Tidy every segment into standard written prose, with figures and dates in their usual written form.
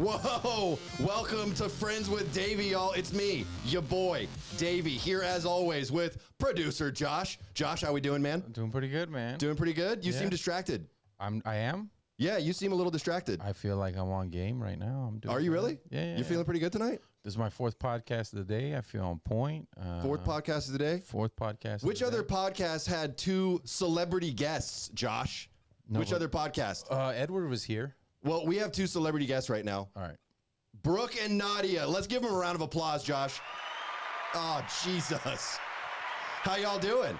Whoa! Welcome to Friends with Davey, y'all. It's me, your boy, Davey, here as always with producer Josh. Josh, how we doing, man? I'm doing pretty good, man. Doing pretty good? You seem distracted. I am? Yeah, you seem a little distracted. I feel like I'm on game right now. I'm doing. Are you really? Yeah. You're feeling pretty good tonight? This is my fourth podcast of the day. I feel on point. Fourth podcast of the day? Fourth podcast. Which other podcast had two celebrity guests, Josh? Which other podcast? Edward was here. Well, we have two celebrity guests right now. All right. Brooke and Naudia. Let's give them a round of applause, Josh. Oh, Jesus. How y'all doing?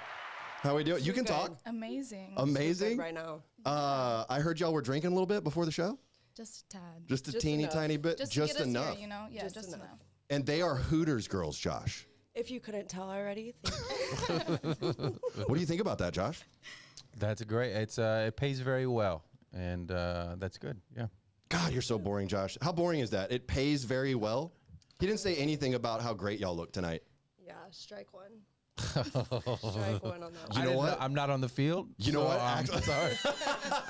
How we doing? You can talk. Amazing. Amazing? Right now. I heard y'all were drinking a little bit before the show. Just a tad. Just a Just teeny enough. tiny bit. Just, Just to get us enough. Here, you know? Yeah, just enough. And they are Hooters Girls, Josh. If you couldn't tell already, thank you. What do you think about that, Josh? That's great. It pays very well, and that's good. Yeah. God, you're so boring, Josh. How boring is that? It pays very well. He didn't say anything about how great y'all look tonight. Yeah, strike one. Strike one on that one. You know what? I'm not on the field. You know so what? I'm sorry.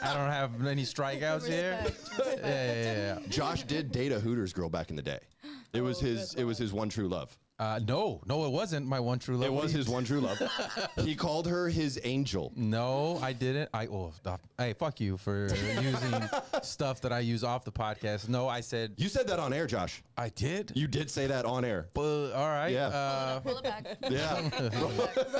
I don't have any strikeouts here. Respect. Yeah. Josh did date a Hooters girl back in the day. It was his one true love. No, it wasn't my one true love. It was his one true love. He called her his angel. No, I didn't. Hey, fuck you for using stuff that I use off the podcast. No, I said You said that on air, Josh. I did. You did say that on air. All right. Yeah. Pull it back. Yeah. Run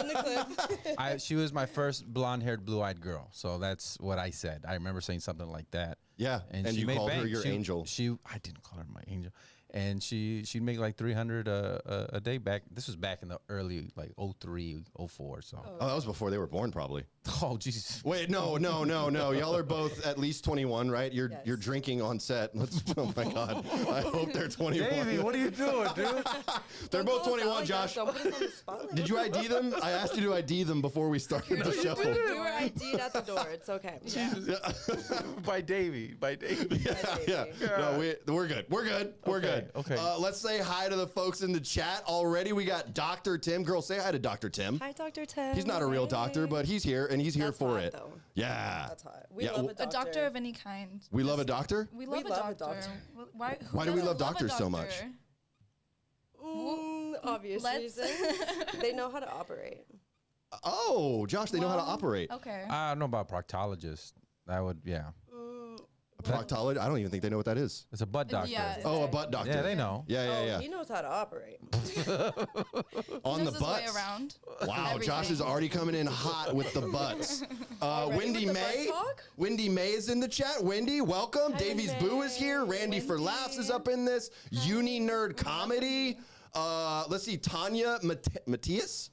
the clip. She was my first blonde-haired, blue-eyed girl. So that's what I said. I remember saying something like that. Yeah. And she you made called her bank. your angel. I didn't call her my angel. And she'd make like 300 a day back. This was back in the early like 03, 04. So. Oh, that was before they were born, probably. Oh, Jesus. Wait, no. Y'all are both at least 21, right? You're drinking on set. Oh my God. I hope they're 21. Davey, what are you doing, dude? They're both 21, Josh. Don't put us on the spot. Did you ID them? I asked you to ID them before we started the show. We were ID'd at the door. It's okay. Yeah. By Davey. Yeah. No, we're good. We're good. Okay. Let's say hi to the folks in the chat already. We got Dr. Tim. Girl, say hi to Dr. Tim. Hi, Dr. Tim. He's not a real doctor, but he's here, and he's here That's for hot, it. though. Yeah. That's hot. We Yeah, love well- a doctor. A doctor of any kind. We love a doctor? We love a doctor. Why do we doesn't love doctors so doctor? much? Obvious Let's- reasons. They know how to operate. Oh, Josh, they know how to Well, operate. Okay. I don't know about proctologist. That would, yeah. A proctologist? I don't even think they know what that is. It's a butt doctor. Yeah. Oh, a butt doctor. Yeah, they know. Yeah. He knows how to operate. On the Knows his way butts. around. Wow, Everything. Josh is already coming in hot with the butts. Wendy with the May. butt talk? Wendy May is in the chat. Wendy, welcome. Hi, Davies Wendy. Boo is here. Randy for Laughs is up in this. Uni Nerd Comedy. Let's see, Tanya Matthias.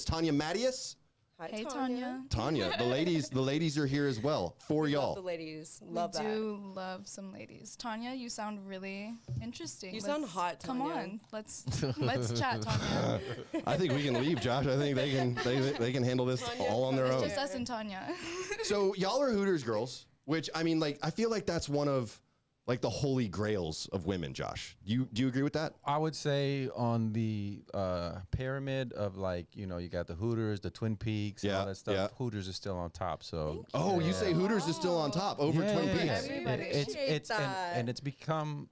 Tanya Mattias. Hi, Hey, Tanya. Tanya, the ladies are here as well for Love y'all. the ladies. Love we that. do love some ladies. Tanya, you sound really interesting. You sound hot, Come Tanya. on, let's chat, Tanya. I think we can leave, Josh. I think they can handle this Tanya, all on their come own. Just us and Tanya. So y'all are Hooters girls, which I mean, like, I feel like that's one of like the holy grails of women. Josh, do you agree with that? I would say on the pyramid of like, you got the Hooters, the Twin Peaks, and Yeah, all that stuff. yeah. Hooters is still on top. So Oh, you say Hooters is still on top over Twin Yeah. Peaks. Everybody appreciates that. and it's become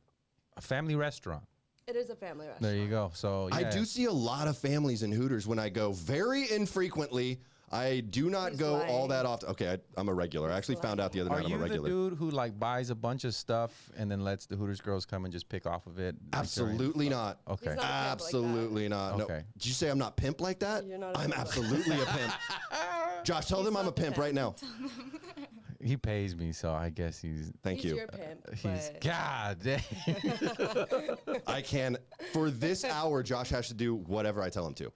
a family restaurant. It is a family restaurant. There you go. So I yeah. do see a lot of families in Hooters when I go. Very infrequently. I do not He's go all lying. that often. Okay, I'm a regular. I actually found out the other Are night I'm a you the regular. dude who like buys a bunch of stuff and then lets the Hooters girls come and just pick off of it? Absolutely not. Okay. He's not a pimp like Absolutely not. No. Okay. Did you say I'm not pimp like that? You're not a I'm pimp. absolutely a pimp. Josh, tell them I'm a not the pimp pimp. right now. He pays me, so I guess he's Thank He's you. your pimp. he's but God dang. I can. For this hour, Josh has to do whatever I tell him to.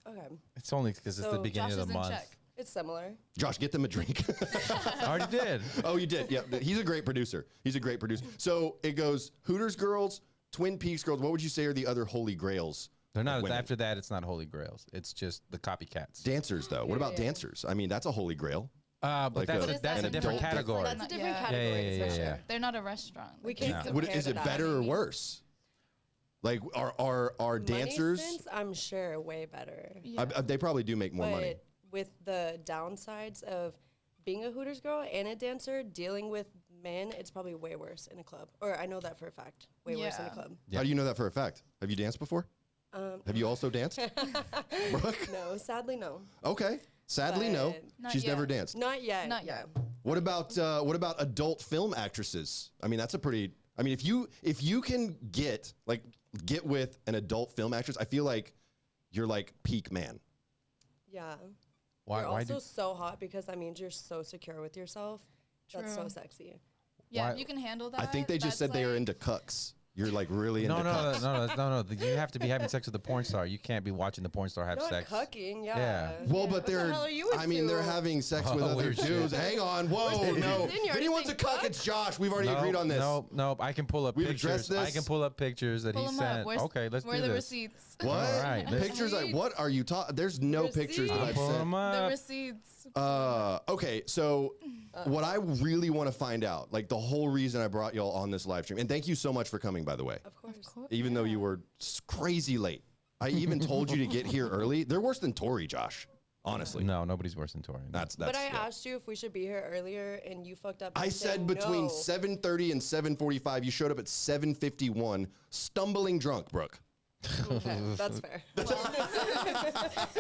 okay. It's only because it's the So beginning Josh of is the in month. check. It's similar. Josh, get them a drink. I already did. Oh, you did. Yeah, he's a great producer. He's a great producer. So it goes Hooters girls, Twin Peaks girls. What would you say are the other holy grails? They're of not women? after that. It's not holy grails. It's just the copycats. Dancers, though. What about dancers? I mean, that's a holy grail. But Like that's a- a, that's an a different adult category. That's a different Yeah. category, Yeah. for sure. They're not a restaurant. We Like, can't Yeah. compare Is to it that. better or worse? Like, are Money dancers? sense, I'm sure, way better. Yeah. They probably do make more money. But with the downsides of being a Hooters girl and a dancer, dealing with men, it's probably way worse in a club. Or I know that for a fact. Way worse in a Yeah. club. How do you know that for a fact? Have you danced before? Have you also danced? Brooke? No, sadly, no. Okay. Sadly, no. But- Not She's yet. never danced. Not yet. Not yeah. yet. What about adult film actresses? I mean, that's a pretty. I mean, if you can get with an adult film actress, I feel like you're like peak man. Yeah. Why? You're Why also do? so hot because that means you're so secure with yourself. That's so True. sexy. Yeah, Why- if you can handle that. I think they just said that's they are like- into cucks. You're like really into No, cucks. no. You have to be having sex with the porn star. You can't be watching the porn star have Not sex. cucking, yeah. Yeah. Well, but What the they're. hell are you I mean, they're into? having sex with Oh, other weird dudes. shit. Hang on. Whoa, Where's the no. dudes in here? If Are you anyone's a saying cuck, cuck? it's Josh. We've already agreed on this. No. I can pull up We've pictures. addressed this. I can pull up pictures that Pull he them sent. up. Where's, Okay, let's where do are the this. receipts? What? All right, let's- Pictures? What are you talking? There's no pictures that Receipts. I've Pull sent. them The up. receipts. Okay, so what I really want to find out, like the whole reason I brought y'all on this live stream, and thank you so much for coming, by the way, Of course. even though you were crazy late. I even told you to get here early. They're worse than Tori, Josh. Honestly, No, nobody's worse than Tori. that's. But I yeah. asked you if we should be here earlier, and you fucked up. I and said between no. 7:30 and 7:45. You showed up at 7:51, stumbling drunk, Brooke. Okay, that's fair.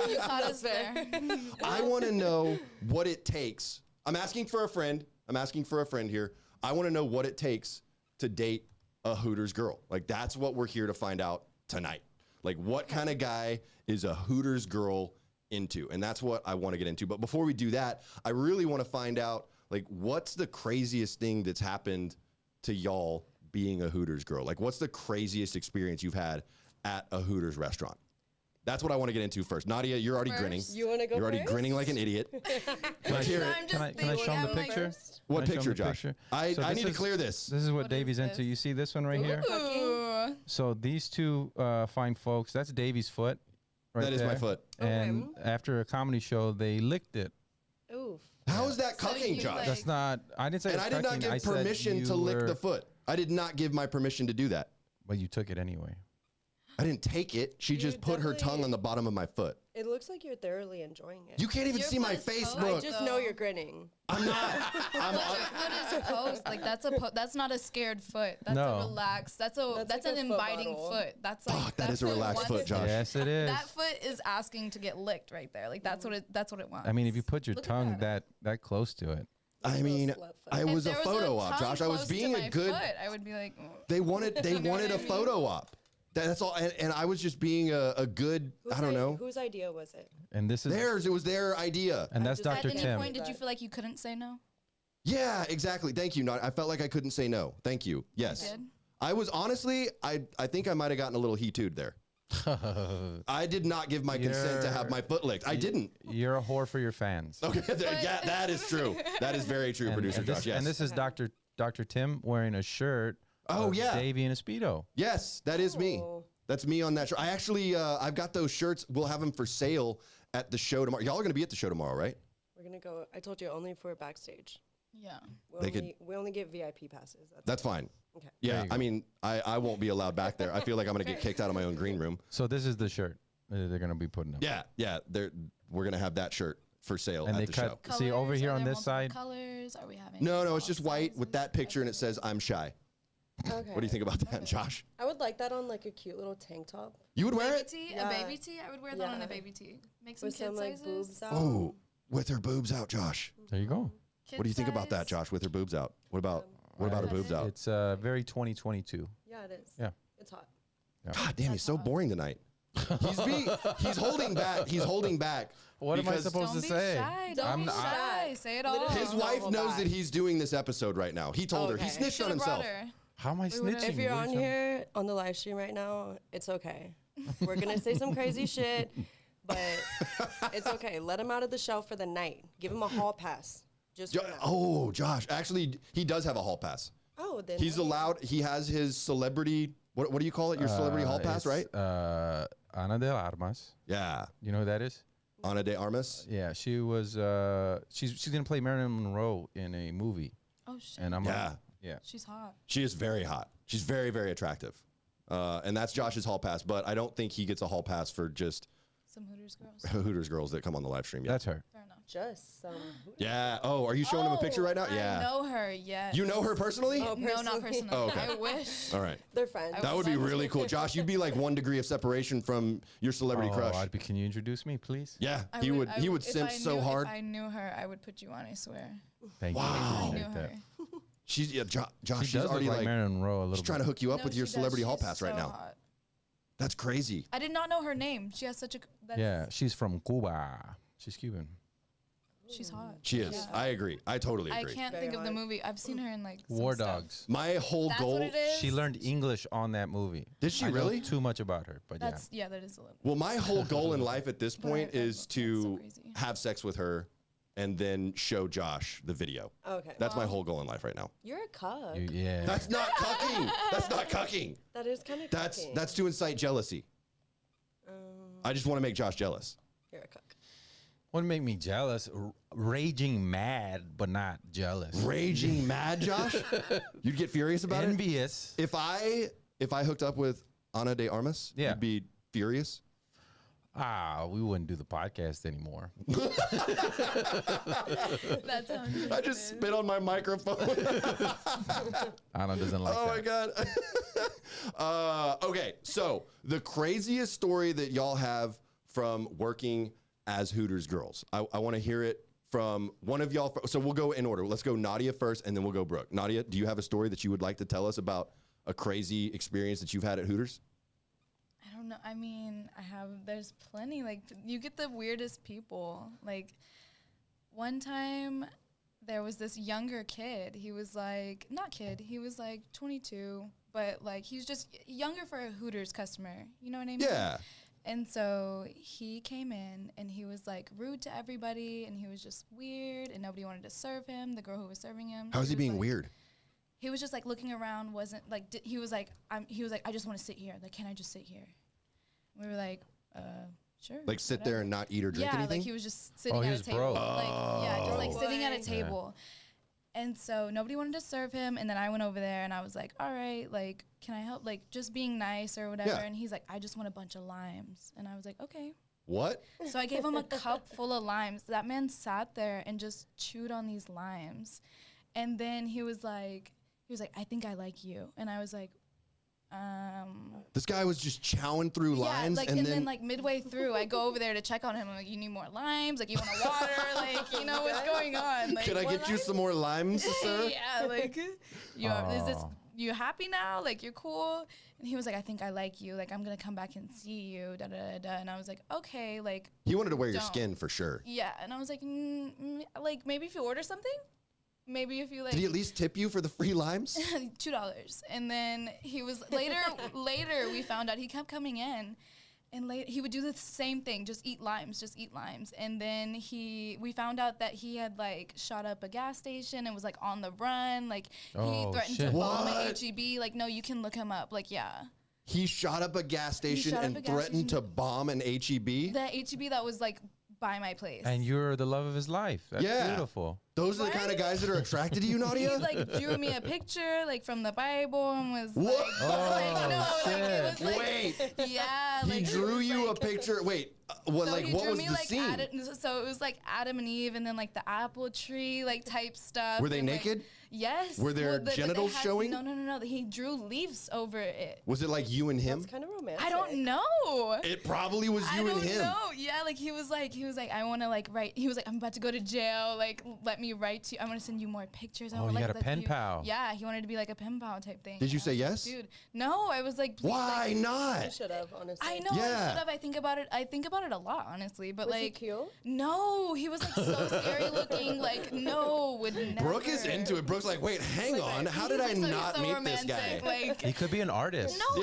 You caught us fair. there. I want to know what it takes. I'm asking for a friend. I'm asking for a friend here. I want to know what it takes to date a Hooters girl. Like, that's what we're here to find out tonight. Like, what kind of guy is a Hooters girl into? And that's what I want to get into. But before we do that, I really want to find out, like, what's the craziest thing that's happened to y'all being a Hooters girl? Like, what's the craziest experience you've had at a Hooters restaurant? That's what I want to get into first. Naudia, you're already First? grinning. You want to go You're already first? grinning like an idiot. Let's hear it. I'm Can I just show him the thinking, I'm like, picture? What Can I show picture, him the Josh? picture? I So need to clear this. This is what What Davey's is into. this? You see this one right here? Ooh. So these two fine folks, that's Davey's foot. Right That is my there. foot. And after a comedy show, they licked it. Oof. How is that So cucking, you, Josh? like- That's not. I didn't say. And it's I did not cucking. give I said permission you to lick were- the foot. I did not give my permission to do that. But you took it anyway. I didn't take it. She You just put her tongue definitely- on the bottom of my foot. It looks like you're thoroughly enjoying it. You can't even Your see my foot is face, posed. Brooke. I just know you're grinning. I'm not. I'm, But your foot is posed. Like that's not a scared foot. That's No. a relaxed. That's an like a foot inviting model. foot. That's like Fuck, that that is a foot relaxed wants- foot, Josh. Yes, it is. That foot is asking to get licked right there. Like that's what it wants. I mean, if you put your Look at ing that. that close to it, I mean, Little slut foot. I If was a there photo a op, tongue Josh. I was close to being a my good. Foot, I would be like, "Mm." They wanted a photo op. That's all. And I was just being a good. I don't know. Whose idea was it? and this is Theirs. It was their idea. and that's just- At Dr. any Tim. point, did you feel like you couldn't say no? Yeah, exactly. Thank you. I felt like I couldn't say no. Thank you. Yes. did? I was honestly, I think I might have gotten a little heatued there. I did not give my consent to have my foot licked. I didn't. You're a whore for your fans. Okay, yeah, that is true. That is very true, producer and this, Josh. Yes. and this is Dr. Tim wearing a shirt. Oh, of yeah. Davey in a speedo. Yes, that is me. Oh. That's me on that shirt. I actually, I've got those shirts. We'll have them for sale at the show tomorrow. Y'all are going to be at the show tomorrow, right? We're gonna go. I told you only for backstage. Yeah. We only get VIP passes. That's fine. Okay. Yeah, you go. I mean, I won't be allowed back there. I feel like I'm going to get kicked out of my own green room. So this is the shirt that they're gonna be putting up. Yeah, we're going to have that shirt for sale And at they the cut. show. See over Colors? here Are on there this multiple side. Colors? Are we having? No, it's all just white with sizes? that picture and it says, I'm shy. Okay. What do you think about that, Josh? I would like that on like a cute little tank top You would wear Baby it? tee? Yeah. A baby tee? I would wear that on a Yeah. baby tee. Make some with kid some like sizes. boobs out. Oh, with her boobs out, Josh. There you go. Kid What do you think about that, size. Josh, with her boobs out? What about her boobs out? It's very 2022. Yeah, it is. Yeah. It's hot. God damn, he's so boring tonight. He's holding back. He's holding back. What am I because supposed Don't to be say? shy. Don't I'm be not- shy. Say it all. Literally. His Don't wife hold knows back. that he's doing this episode right now. He told her. He Okay. snitched on Should've brought himself. her. How am I We would've- snitching? If you're What are on you here on the live stream right now, it's okay. We're gonna say some crazy shit, but it's okay. Let him out of the show for the night. Give him a hall pass. Just for now. Oh, Josh. Actually, he does have a hall pass. Oh, then He's allowed. He has his celebrity. What do you call it? Your celebrity hall pass, right? Ana de Armas. Yeah. You know who that is? Ana de Armas. Yeah, she was. She's gonna play Marilyn Monroe in a movie, Oh shit. and I'm Yeah. like, yeah. She's hot. She is very hot. She's very, very attractive. And that's Josh's hall pass. But I don't think he gets a hall pass for just Some Hooters girls. Hooters girls that come on the live stream. Yeah. That's her. Fair enough. Just some. Yeah. Oh, are you showing him a picture right now? Yeah. I know her. Yes. You know her personally? Oh, No, not personally. Oh, okay. I wish. All right. They're friends. That would be really cool. Josh, you'd be like 1 degree of separation from your celebrity crush. Can you introduce me, please? Yeah, I he would if simp I so knew- hard. If I knew her, I would put you on. I swear. Thank Wow. you. I I knew appreciate her. that. She's Josh. She She's does look already like like Marilyn Monroe a little she's bit. trying to hook you up No, with she your does. celebrity hall She's pass right so now. hot. That's crazy. I did not know her name. She has such a. That's, Yeah, she's from Cuba. She's Cuban. She's hot. She is. Yeah. I agree. I totally I agree. can't Very think of the hot. movie. I've seen her in like some War stuff. Dogs. My whole That's goal. what it is. She learned English on that movie. Did she I know really? too much about her, but That's that is a little. Well, my whole goal in life at this point But is that's to so crazy. have sex with her and then show Josh the video. Okay. That's my whole goal in life right now. You're a cuck. yeah. That's not cucking. That's not cucking. That is kind of That's to incite jealousy. I just want to make Josh jealous. You're a cuck. What make me jealous? Raging mad, but not jealous. Raging mad, Josh? You'd get furious about it? Envious. If I hooked up with Ana de Armas, Yeah. you'd be furious? We wouldn't do the podcast anymore. That's how. I just spit on my microphone. Anna doesn't like Oh that. my god. Okay, so the craziest story that y'all have from working as Hooters Girls. I want to hear it from one of y'all. So we'll go in order. Let's go Naudia first, and then we'll go Brooke. Naudia, do you have a story that you would like to tell us about a crazy experience that you've had at Hooters? I don't know. I mean, there's plenty. Like, you get the weirdest people. Like, one time there was this younger kid. He was like, he was like 22, but like, he was just younger for a Hooters customer. You know what I mean? Yeah. And so he came in and he was like rude to everybody and he was just weird and nobody wanted to serve him. The girl who was serving him. How is he was being like, weird? He was just like looking around, wasn't like, he was like, I just want to sit here. Like, can I just sit here? We were like, sure. Like sit there and not eat or drink yeah, anything? like he was just sitting he at was a table. broke. Like, yeah, just like sitting at a Boy. table. And so nobody wanted to serve him. And then I went over there and I was like, all right, like, can I help? Like, just being nice or whatever. Yeah. And he's like, I just want a bunch of limes. And I was like, okay. What? So I gave him a cup full of limes. That man sat there and just chewed on these limes. And then he was like, I think I like you. And I was like, This guy was just chowing through limes, like, and then like midway through, I go over there to check on him. I'm like, you need more limes? Like, you want a water? Like, you know what's going on? Like, can I get you some more limes, sir? yeah, like, you happy now? Like, you're cool? And he was like, I think I like you. Like, I'm gonna come back and see you. Da da da da. And I was like, okay, like, He wanted to wear your Don't. skin for sure. yeah. And I was like, like maybe if you order something, maybe if you like. Did he at least tip you for the free limes? $2. And then he was later we found out he kept coming in and he would do the same thing, just eat limes. And then we found out that he had like shot up a gas station and was like on the run. Like he Oh, threatened shit. to bomb What? an HEB. Like, no, you can look him up. Like, yeah. He shot up a gas station shot up and a gas threatened to station. bomb an HEB? The HEB that was like by my place. And you're the love of his life. That's Yeah. beautiful. Those are the kind of guys that are attracted to you, he Naudia? like drew me a picture like from the Bible and was What? like, like, no, like, it was like, Wait, yeah. he like, it drew was, you like, a picture. Wait, what? So Like, he what drew was me the like scene? so it was like Adam and Eve, and then like the apple tree, like type stuff. Were they and, like, naked? yes. Were their they genitals had- showing? No. He drew leaves over it. Was it like you and him? That's kind of romantic. I don't know. It probably was I you don't and him. know. Yeah, like he was like, I want to like write. He was like, I'm about to go to jail. Like, let me write to you. I want to send you more pictures. I Oh, wanna, you like, got a let pen pal. Yeah, he wanted to be like a pen pal type thing. Did you And I say was like, yes? dude? No, I was like, please, Why like, You not? should have, honestly. I know. Yeah. I should have. I think about it. I think about it a lot, honestly. But Was he like, cute? no, he was like so scary looking. Like, no, would never. Brooke is into it. Brooke's like, wait, hang on. How did I He's, like, not so meet romantic, this guy? Like, He could be an artist. no,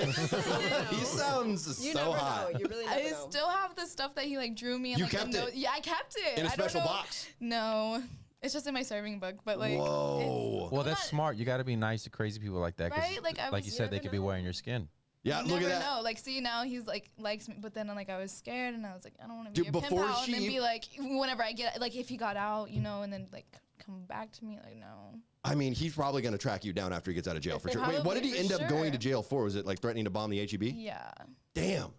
He sounds You so never hot. know. You really never I know. still have the stuff that he like drew me. And, You like, the kept it? note- Yeah, I kept it In a I don't special know- box? No, it's just in my serving book. But like, Whoa. Well, I'm that's not- smart. You got to be nice to crazy people like that. 'Cause Right? Like, I like was- you you said, they never could be know. wearing your skin. Yeah, you look never at that. know. Like, see now he's like likes me, but then like I was scared and I was like, I don't want to be Dude, a pen before pal, she- and then be like, whenever I get like if he got out, you know, and then like come back to me, like no. I mean, he's probably going to track you down after he gets out of jail for sure. Wait, what Probably did he for end up going sure. to jail for? Was it like threatening to bomb the HEB? Yeah. Damn.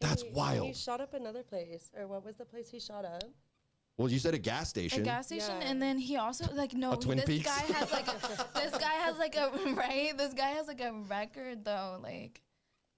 That's He wild. shot up another place, or what was the place he shot up? Well, you said a gas station. A gas station, Yeah. and then he also like no. A Twin this Peaks? guy has like this guy has like a right. This guy has like a record though, like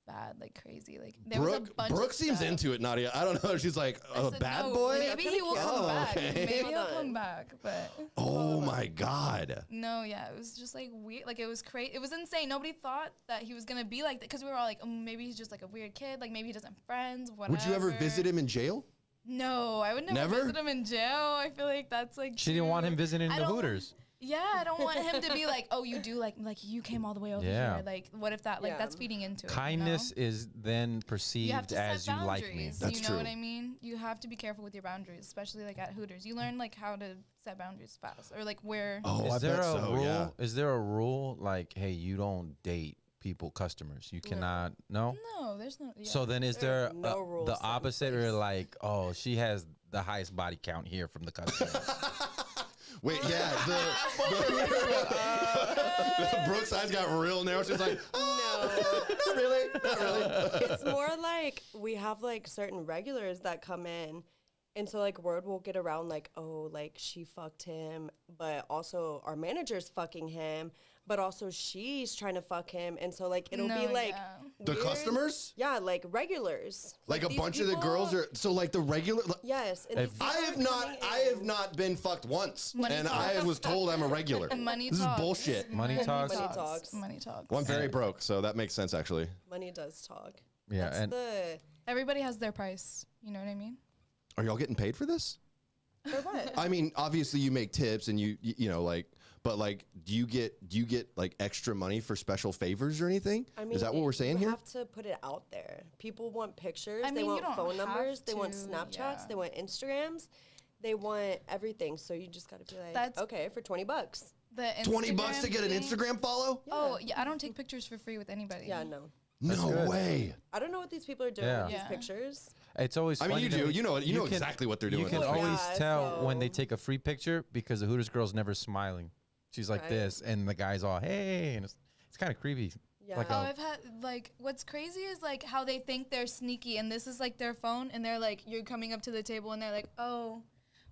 bad, like crazy. Like there was a bunch. Brooke of seems stuff. into it, Nadia. I don't know. She's like I a said, bad no, boy. Maybe he will come Oh, back. okay. Maybe Hold he'll on. come back. But Oh my God. no, yeah, it was just like weird. Like it was crazy. It was insane. Nobody thought that he was gonna be like that because we were all like, maybe he's just like a weird kid. Like maybe he doesn't have friends. Whatever. Would you ever visit him in jail? No, I would never, Never? visit him in jail. I feel like that's like. She didn't want him too- visiting I the don't- Hooters. Yeah, I don't want him to be like, oh, you do like you came all the way over Yeah. here. Like, what if that like Yeah. that's feeding into it? Kindness is then You have perceived to as set you like me. boundaries. That's you know what true. I mean? You have to be careful with your boundaries, especially like at Hooters. You learn like how to set boundaries fast, or like where. Oh, I Is there bet a so. rule? Yeah. Is there a rule like, hey, you don't date customers? You cannot. No. No, there's no. Yeah. So then, is There there are no rules the set in opposite, or place. like, oh, she has the highest body count here from the customers? Wait, yeah. The Brooke's eyes got real narrow. She's like, No. not really, not really. It's more like we have like certain regulars that come in, and so like word will get around like, oh, like she fucked him, but also our manager's fucking him, but also she's trying to fuck him, and so like it'll be No, like yeah. The weird- customers? yeah, like regulars, Like a these bunch of the people- girls are so like the regular. Yes, and If- these I people have are not. coming I have in. not been fucked once, Money and talks. I was told I'm a regular. Money This talks. is bullshit. Money talks. Money talks. Money talks. Well, I'm very broke, so that makes sense actually. Money does talk. Yeah, That's and the Everybody has their price. You know what I mean? Are y'all getting paid for this? for what? I mean, obviously you make tips and you know like, but like, do you get like extra money for special favors or anything? I mean, Is that what we're saying you here? have to put it out there. People want pictures. I they mean, you want don't phone have numbers. They want to, Snapchats. yeah. They want Instagrams. They want everything. So you just got to be like, That's- okay, for $20. The $20 to Instagram get an thing- Instagram follow? Oh yeah, I don't take pictures for free with anybody. Yeah, no. No good. way. I don't know what these people are doing Yeah. with these Yeah. pictures. it's always. I mean, funny you to do. me. You know can- exactly what they're doing. You can with Oh, it. always yeah, tell when they so- take a free picture because the Hooters girl's never smiling. She's like Right. this, and the guy's all hey, and it's kind of creepy. Yeah. Like Oh, a- I've had like what's crazy is like how they think they're sneaky and this is like their phone and they're like you're coming up to the table and they're like, "Oh,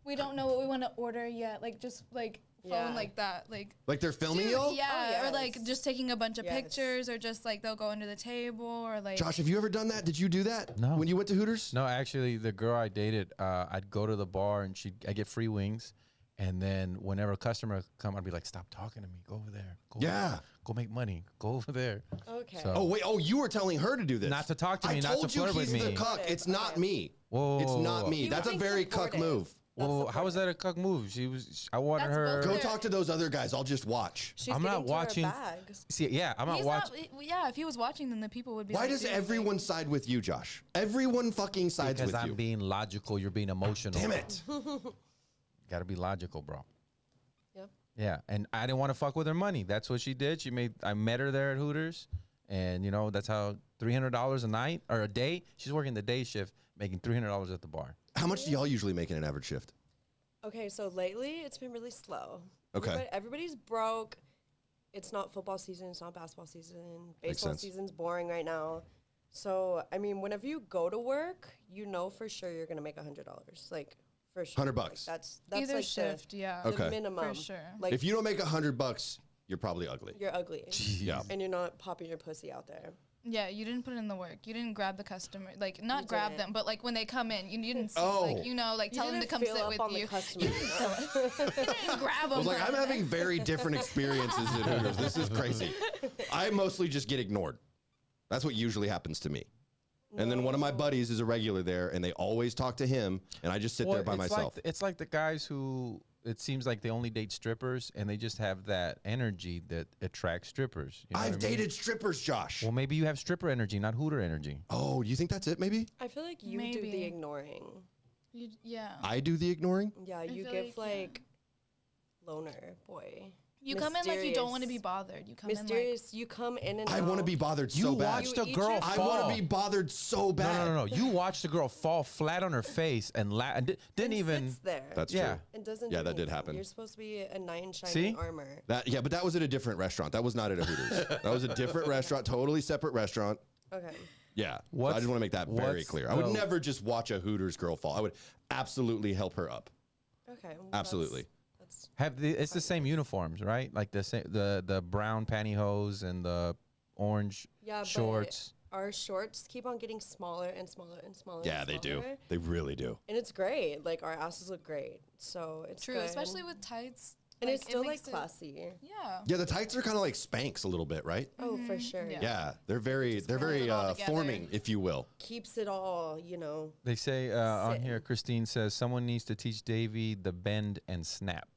we don't know what we want to order yet." Like just like phone Yeah. like that. Like Like they're filming dude, y'all? yeah, Oh, or like yes. just taking a bunch of Yes. pictures or just like they'll go under the table or like Josh, have you ever done that? Did you do that? No. When you went to Hooters? No, actually, the girl I dated, I'd go to the bar and I get free wings, and then whenever a customer come, I'd be like, "Stop talking to me. Go over there. Go Yeah. go make money. Go over there." Okay. So- Oh wait. Oh, you were telling her to do this. Not to talk to me, I not to told you flirt with he's the me. cuck. It's not me. Whoa, It's not me. You That's a being very cuck supportive. move. That's Whoa, how was that supportive. a cuck move? I wanted That's her. both Go There. talk to those other guys. I'll just watch. She's I'm not getting to her watching- bags. See, yeah, I'm not he's watching not, yeah, if he was watching then the people would be Why like, does dude, everyone side with you, Josh? Everyone fucking sides because with I'm you. being logical. You're being emotional. Damn it. Got to be logical, bro. Yep. Yeah, and I didn't want to fuck with her money. That's what she did. I met her there at Hooters, and you know that's how $300 a night or a day. She's working the day shift, making $300 at the bar. How much do y'all usually make in an average shift? Okay, so lately it's been really slow. Okay. Everybody's broke. It's not football season. It's not basketball season. Makes Baseball sense. season's boring right now. So, I mean, whenever you go to work, you know for sure you're going to make $100. Like, for sure. $100. Like, that's either like shift, yeah. the Okay. minimum. For sure. Like, If you don't make $100, you're probably ugly. you're ugly. Yeah. And you're not popping your pussy out there. Yeah, you didn't put in the work. You didn't grab the customer, like not You grab didn't. them, but like when they come in, you didn't see, Oh. like like tell you them to didn't come fill sit up with on you. the customer. You didn't grab them. I was like, I'm having very different experiences at Hooters. This is crazy. I mostly just get ignored. That's what usually happens to me. And then one of my buddies is a regular there, and they always talk to him, and I just sit there by it's myself. Like, it's like the guys who it seems like they only date strippers, and they just have that energy that attracts strippers. You know I've what I mean? dated strippers, Josh. Well, maybe you have stripper energy, not Hooter energy. Oh, you think that's it, maybe? I feel like you do Maybe. the ignoring. Yeah. I do the ignoring? Yeah, you feel give like, yeah. loner boy. You come in like you don't want to be Mysterious. bothered. You come Mysterious. You come in and I out. want to be bothered You so bad. watched You a eat girl your I fall. want to be bothered so bad. No. You watched the girl fall flat on her face and didn't and even. sits there. That's Yeah. true. and doesn't. Yeah, do that did anything. happen. You're supposed to be a knight in shining See? armor. Yeah, but that was at a different restaurant. That was not at a Hooters. That was a different restaurant, totally separate restaurant. Okay. Yeah. So I What's- just want to make that very what's clear. I would the- never just watch a Hooters girl fall. I would absolutely help her up. Okay. Well, Absolutely. That's It's the same uniforms, right? Like the brown pantyhose and the orange yeah. shorts. But our shorts keep on getting smaller and smaller and smaller. Yeah, and they do. smaller. They really do. And it's great. Like our asses look great. So it's True, good. especially with tights. and it's it still like makes it- classy. Yeah. Yeah, the tights are kind of like Spanx a little bit, right? Oh, for sure. Yeah. Yeah, they're very it all together. forming, if you will. Keeps it all, you know. They say on Sitting. here, Christine says someone needs to teach Davey the bend and snap.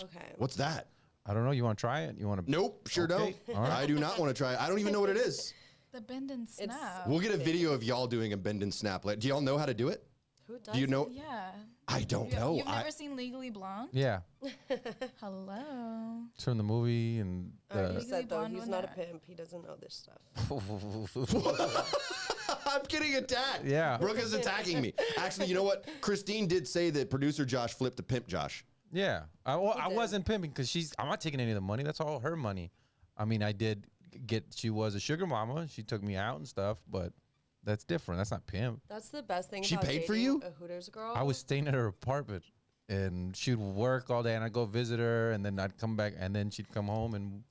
Okay. What's that? I don't know. You want to try it? You want to? Nope, sure Okay, don't. all right. I do not want to try it. I don't even know what it is. The bend and snap. We'll get a video of y'all doing a bend and snap. Do y'all know how to do it? Who does Do you know? Yeah. I don't know. You've never seen Legally Blonde? Yeah, Hello. it's from the movie and I already the. Legally said though, blonde he's one not a or- pimp. He doesn't know this stuff. I'm getting attacked. Yeah. Brooke is attacking me. Actually, you know what? Christine did say that producer Josh flipped to pimp Josh. Yeah, I did. wasn't pimping because I'm not taking any of the money. That's all her money. I mean, I did get. She was a sugar mama. She took me out and stuff, but that's different. That's not pimp. That's the best thing She about paid for dating you? a Hooters girl. I was staying at her apartment, and she'd work all day, and I'd go visit her, and then I'd come back, and then she'd come home, and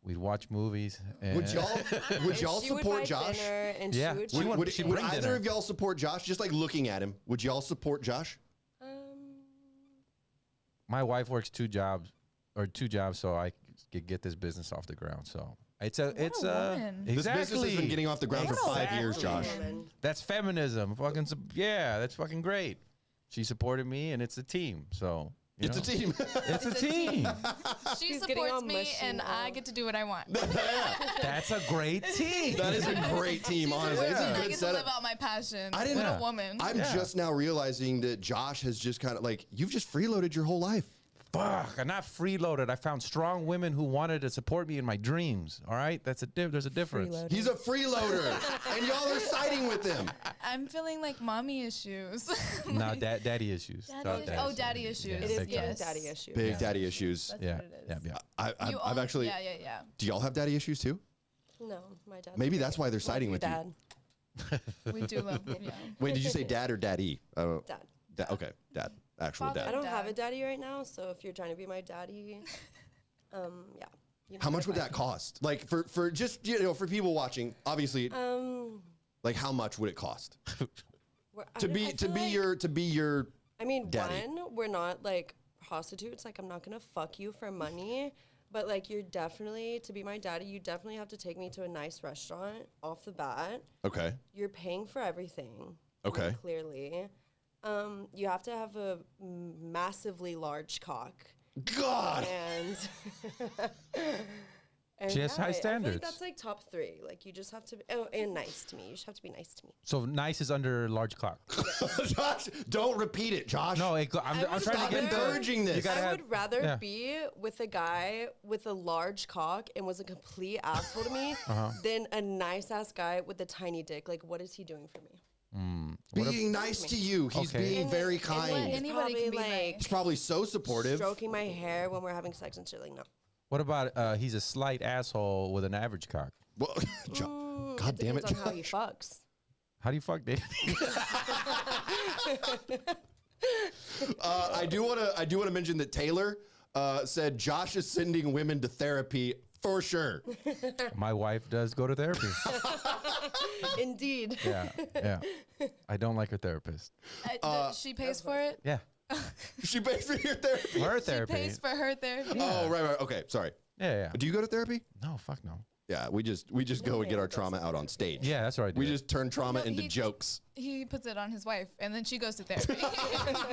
we'd watch movies. And Would y'all And support would buy Josh? dinner and Yeah. she would She treat would- Would, she'd would bring either dinner. of y'all support Josh? Just like looking at him, would y'all support Josh? My wife works two jobs, so I could get this business off the ground. So it's a woman. This business has been getting off the ground for 5 years, Josh. woman. That's feminism. Fucking yeah, that's fucking great. She supported me, and it's a team. So you It's a know, team. It's a team. She He's getting supports all me, mushy and now. I get to do what I want. That's a great team. That is a great team, honestly. It's a I good get to live setup. out my passion. I didn't I'm know. a woman. I'm Yeah. just now realizing that Josh has just kind of like, you've just freeloaded your whole life. Fuck, I'm not freeloaded. I found strong women who wanted to support me in my dreams. All right, there's a difference. Freeloading. He's a freeloader, and y'all are siding with him. I'm feeling like mommy issues. No, daddy issues. Daddy issues. Yeah, It is big giving Yes. daddy issues. Big daddy issues. That's Yeah, what it is. yeah. I've actually. Yeah. Do y'all have daddy issues too? No, my dad. Maybe that's why they're siding with you. Dad. We do love yeah. Wait, did you say dad or daddy? Dad. Okay, dad. Actual Father. I dad. don't have a Dad. daddy right now, so if you're trying to be my daddy, yeah. You know How much where would to that cost? Like for just for people watching, obviously, find me. like how much would it cost I to don't- be I to feel be like- your I mean, daddy? we're not like prostitutes. Like, I'm not gonna fuck you for money. But like, you're definitely to be my daddy. You definitely have to take me to a nice restaurant off the bat. Okay. You're paying for everything. Okay. Clearly, you have to have a massively large cock. God. And, and She has high I feel standards. like that's like top 3. Like you just have to. Oh, and nice to me. You just have to be nice to me. So nice is under large cock. Josh, don't repeat it, Josh. No, I'm I trying would to Stop get into encouraging this. You gotta I have- would rather yeah. be with a guy with a large cock and was a complete asshole to me Uh-huh. than a nice ass guy with a tiny dick. Like, what is he doing for me? being nice to you. He's Okay. being very What kind. anybody Probably, can be like, nice. He's probably so supportive. Stroking my hair when we're having sex and shit. Like, no. What about he's a slight asshole with an average cock? Well, God damn it, Depends on how he Josh. fucks. How do you fuck, Dave? I do want to mention that Taylor said Josh is sending women to therapy for sure. My wife does go to therapy. Indeed. Yeah. I don't like her therapist. She pays for it. Yeah, She pays for your therapy. her She therapy. pays for her therapy. Oh, right. Okay, sorry. Yeah. Do you go to therapy? No, fuck no. Yeah, we just go and get our trauma out on stage. Yeah, that's what I do. We just turn trauma No, into he- jokes. He puts it on his wife, and then she goes to therapy.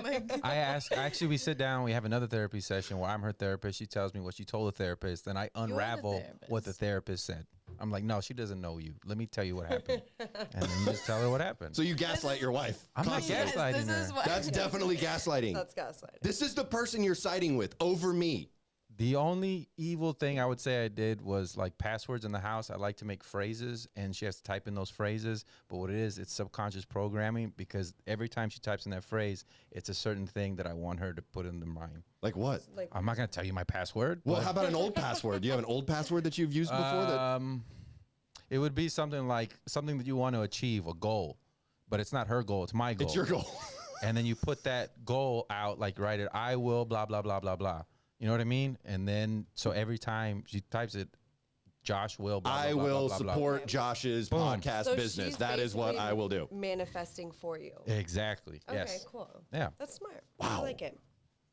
Like, Actually, we sit down, we have another therapy session where I'm her therapist. She tells me what she told the therapist, then I unravel what the therapist said. I'm like, no, she doesn't know you. Let me tell you what happened. And then you just tell her what happened. So you gaslight your wife. I'm not constantly. gaslighting this her. is what That's definitely gaslighting. That's gaslighting. This is the person you're siding with over me. The only evil thing I would say I did was like passwords in the house. I like to make phrases, and she has to type in those phrases. But what it is, it's subconscious programming because every time she types in that phrase, it's a certain thing that I want her to put in the mind. Like what? Like, I'm not going to tell you my password. Well, but, how about an old password? Do you have an old password that you've used before? That It would be something like something that you want to achieve, a goal, but it's not her goal. It's my goal. It's your goal. And then you put that goal out, like write it, I will, blah, blah, blah, blah, blah. You know what I mean? And then, so every time she types it, Josh will, blah, blah, I blah, will blah, blah, support blah. Josh's Boom. podcast So business. she's That is what basically I will do. Manifesting for you. Exactly. Okay, Yes. cool. Yeah. That's smart. Wow. I like it.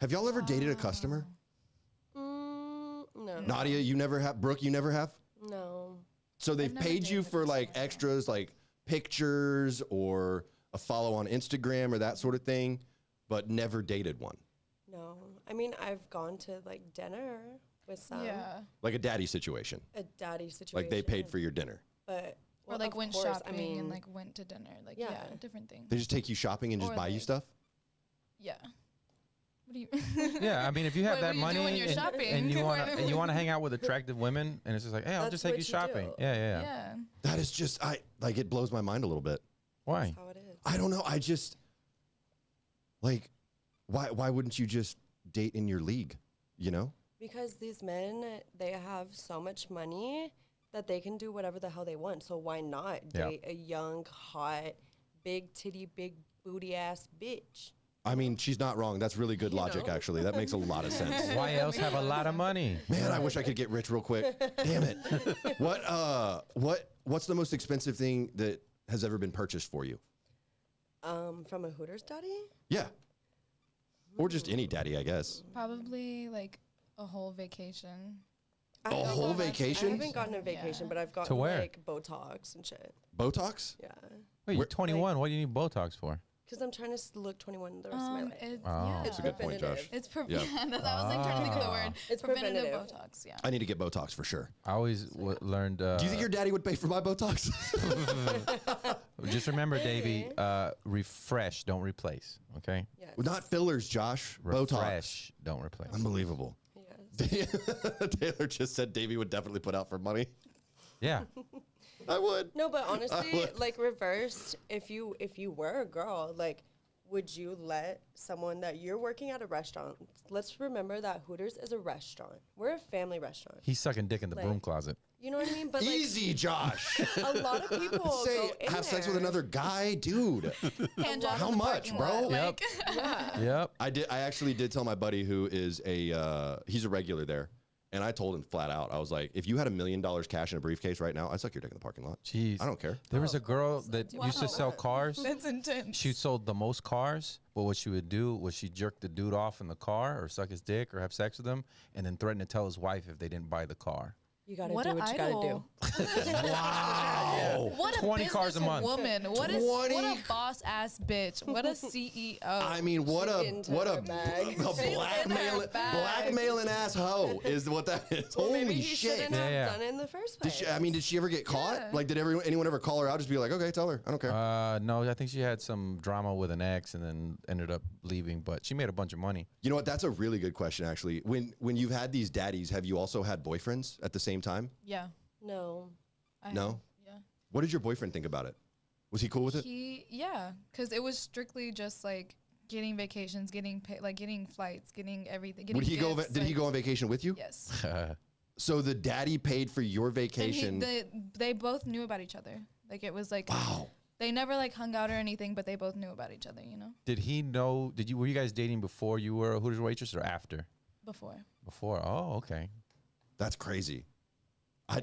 Have y'all ever dated a customer? No. Nadia, you never have. Brooke, you never have. No. So they've never paid you dated a for like customer. extras, like pictures or a follow on Instagram or that sort of thing, but never dated one. No. I mean, I've gone to like dinner with some. Yeah. Like a daddy situation. A daddy situation. Like they paid for your dinner. But Or well, like of went course, shopping I mean, and like went to dinner. Like yeah, Yeah. different things. They just take you shopping and just Or buy you like- stuff? Yeah. What do you? Yeah, I mean, if you have What that do you do money when you're and, shopping? and you want to hang out with attractive women, and it's just like, hey, I'll That's just take what you you shopping. do. Yeah, yeah, yeah. Yeah. That is just, it blows my mind a little bit. Why? That's how it is. I don't know. I just, like, why wouldn't you just date in your league, you know? Because these men, they have so much money that they can do whatever the hell they want. So why not Yeah. date a young, hot, big titty, big booty ass bitch? I mean, she's not wrong. That's really good You logic, know? actually. That makes a lot of sense. Why else have a lot of money? Man, I wish I could get rich real quick. Damn it. What's the most expensive thing that has ever been purchased for you? From a Hooters daddy? Yeah. Or just any daddy, I guess. Probably like a whole vacation. I A haven't whole gotten- vacation? I haven't gotten a vacation, Yeah. but I've gotten where? like Botox and shit. Botox? Yeah. Wait, you're 21. What do you need Botox for? Because I'm trying to look 21 the rest of my life. It's Oh. yeah. That's a good point, Josh. It's Yeah. I was like trying to think of the word. It's preventative preventative. Botox. Yeah. I need to get Botox for sure. I always learned. Do you think your daddy would pay for my Botox? Just remember, Davey, refresh, don't replace. Okay? Yes. Not fillers, Josh. Botox. Refresh, don't replace. Unbelievable. Yes. Taylor just said Davey would definitely put out for money. Yeah. I would. No, but honestly, would. like reversed, if you were a girl, like, would you let someone that you're working at a restaurant? Let's remember that Hooters is a restaurant. We're a family restaurant. He's sucking dick in the Like- broom closet. You know what I mean? But like, Easy, Josh. a lot of people Say, go in have sex with there. another guy, dude. Hand job How in the much, parking bro? lot, like- Yeah. Yep. I actually did tell my buddy who is he's a regular there. And I told him flat out, I was like, if you had $1 million cash in a briefcase right now, I'd suck your dick in the parking lot. Jeez. I don't care. There was a girl that used to sell cars. That's intense. She sold the most cars, but what she would do was she jerk the dude off in the car or suck his dick or have sex with him and then threaten to tell his wife if they didn't buy the car. You gotta What do an what you gotta do. idol. Wow. What a 20 cars a month. woman. What 20? a boss ass bitch. What a CEO. I mean, what She's a into what her a, bag. a She's in blackmailing her bag. blackmailing ass hoe is what that is. Well, maybe Holy he shit. shouldn't have Yeah. done it in the first Did place. she, I mean, did she ever get caught? Yeah. Like, did anyone ever call her out? Just be like, okay, tell her. I don't care. No, I think she had some drama with an ex and then ended up leaving, but she made a bunch of money. You know what? That's a really good question, actually. When you've had these daddies, have you also had boyfriends at the same time? Yeah. No. I No? have, yeah. What did your boyfriend think about it? Was he cool with it? Yeah, because it was strictly just like getting vacations, getting paid, like getting flights, getting everything. Getting Would he go? gifts, Did he like- go on vacation with you? Yes. So the daddy paid for your And he, vacation. they both knew about each other. Like it was like Wow. they never like hung out or anything, but they both knew about each other. You know, Did he know? Were you guys dating before you were a Hooters waitress or after? before. Before. Oh, okay. That's crazy. Yeah.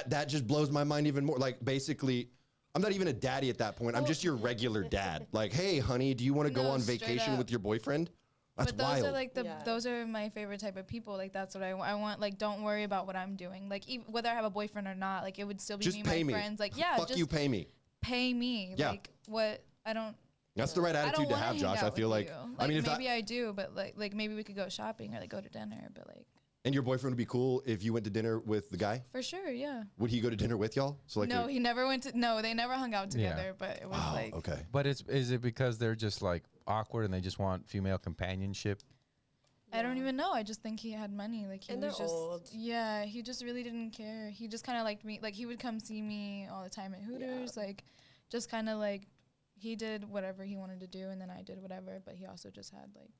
That just blows my mind even more. Like, basically, I'm not even a daddy at that point. I'm Well- just your regular dad. Like, hey, honey, do you want to go No, on straight vacation up. with your boyfriend? That's But those wild. are like Yeah. those are my favorite type of people. Like that's what I want. I want like don't worry about what I'm doing. Like whether I have a boyfriend or not, like it would still be Just me, pay and my me. friends. Like yeah, Fuck just you, pay me. pay me. Yeah. Like what I don't. That's the right I attitude don't to wanna have, hang Josh. out I feel with like, you. I mean, if maybe I do, but like maybe we could go shopping or like go to dinner. But like and your boyfriend would be cool if you went to dinner with the guy. for sure, yeah. Would he go to dinner with y'all? So like, No, he never went to. No, they never hung out Yeah. together. But it was wow, like okay. But is it because they're just like awkward and they just want female companionship? I don't even know. I just think he had money. Like he And was they're just old. yeah. He just really didn't care. He just kind of liked me. Like he would come see me all the time at Hooters. Like just kind of like he did whatever he wanted to do, and then I did whatever. But he also just had like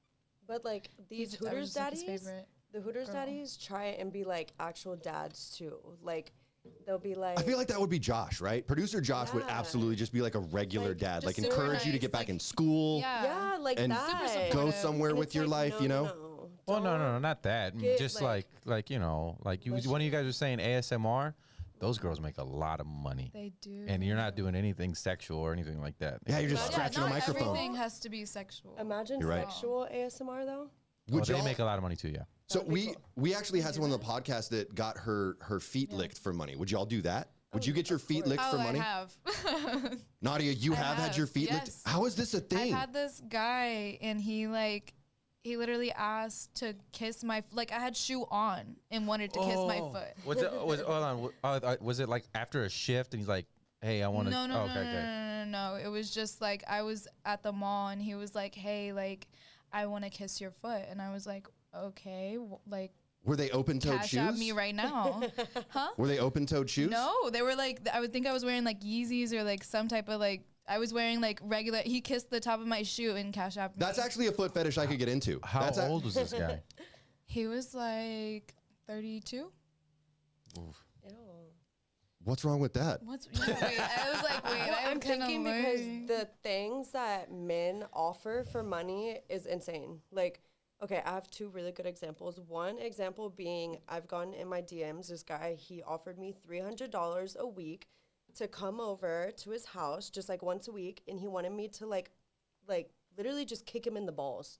But like these I was Hooters just, like, his daddies, favorite the Hooters girl. daddies try and be like actual dads too. Like they'll be like, I feel like that would be Josh, right? Producer Josh would Yeah. absolutely just be like a regular Like, dad, like just super encourage you to nice, get back like, in school, Yeah. yeah, like and that. Super go supportive. somewhere And with it's your like, life, no, you know? no, Well, no, don't not that. get, Just like- like you know, like you, one of you guys were saying ASMR. Those girls make a lot of money, They do. and you're not doing anything sexual or anything like that. Yeah, you're just Yeah, scratching a not microphone. everything has to be sexual. Imagine You're right. sexual ASMR though. Well, Would they y'all- make a lot of money too. Yeah. So That'd be we cool. we actually had someone on the podcast that got her feet licked for money. Would y'all do that? Would you get your feet course. licked for money? I have. Naudia, you I have had your feet licked. yes. How is this a I've thing? had this guy, and he literally asked to kiss my I had shoe on and wanted to kiss my foot. Was it? Was hold on? Was it like after a shift, and he's like, "Hey, I want to." No, no, oh, no, okay, no, okay. no, no, no. It was just like I was at the mall, and he was like, "Hey, like, I want to kiss your foot," and I was like, "Okay, like, Were they open-toed cash shoes? at me right now." Huh? Were they open-toed shoes? No, they were like I would think I was wearing like Yeezys or like some type of like I was wearing like regular. He kissed the top of my shoe and cash app me. That's actually a foot fetish I could get into. How That's a- old was this guy? He was like 32. Ew. What's wrong with that? What's wait, I was like, wait, Well, I'm kinda thinking because like- the things that men offer for money is insane. Like, okay, I have two really good examples. One example being I've gone in my DMs. This guy, he offered me $300 a week to come over to his house just like once a week, and he wanted me to like literally just kick him in the balls.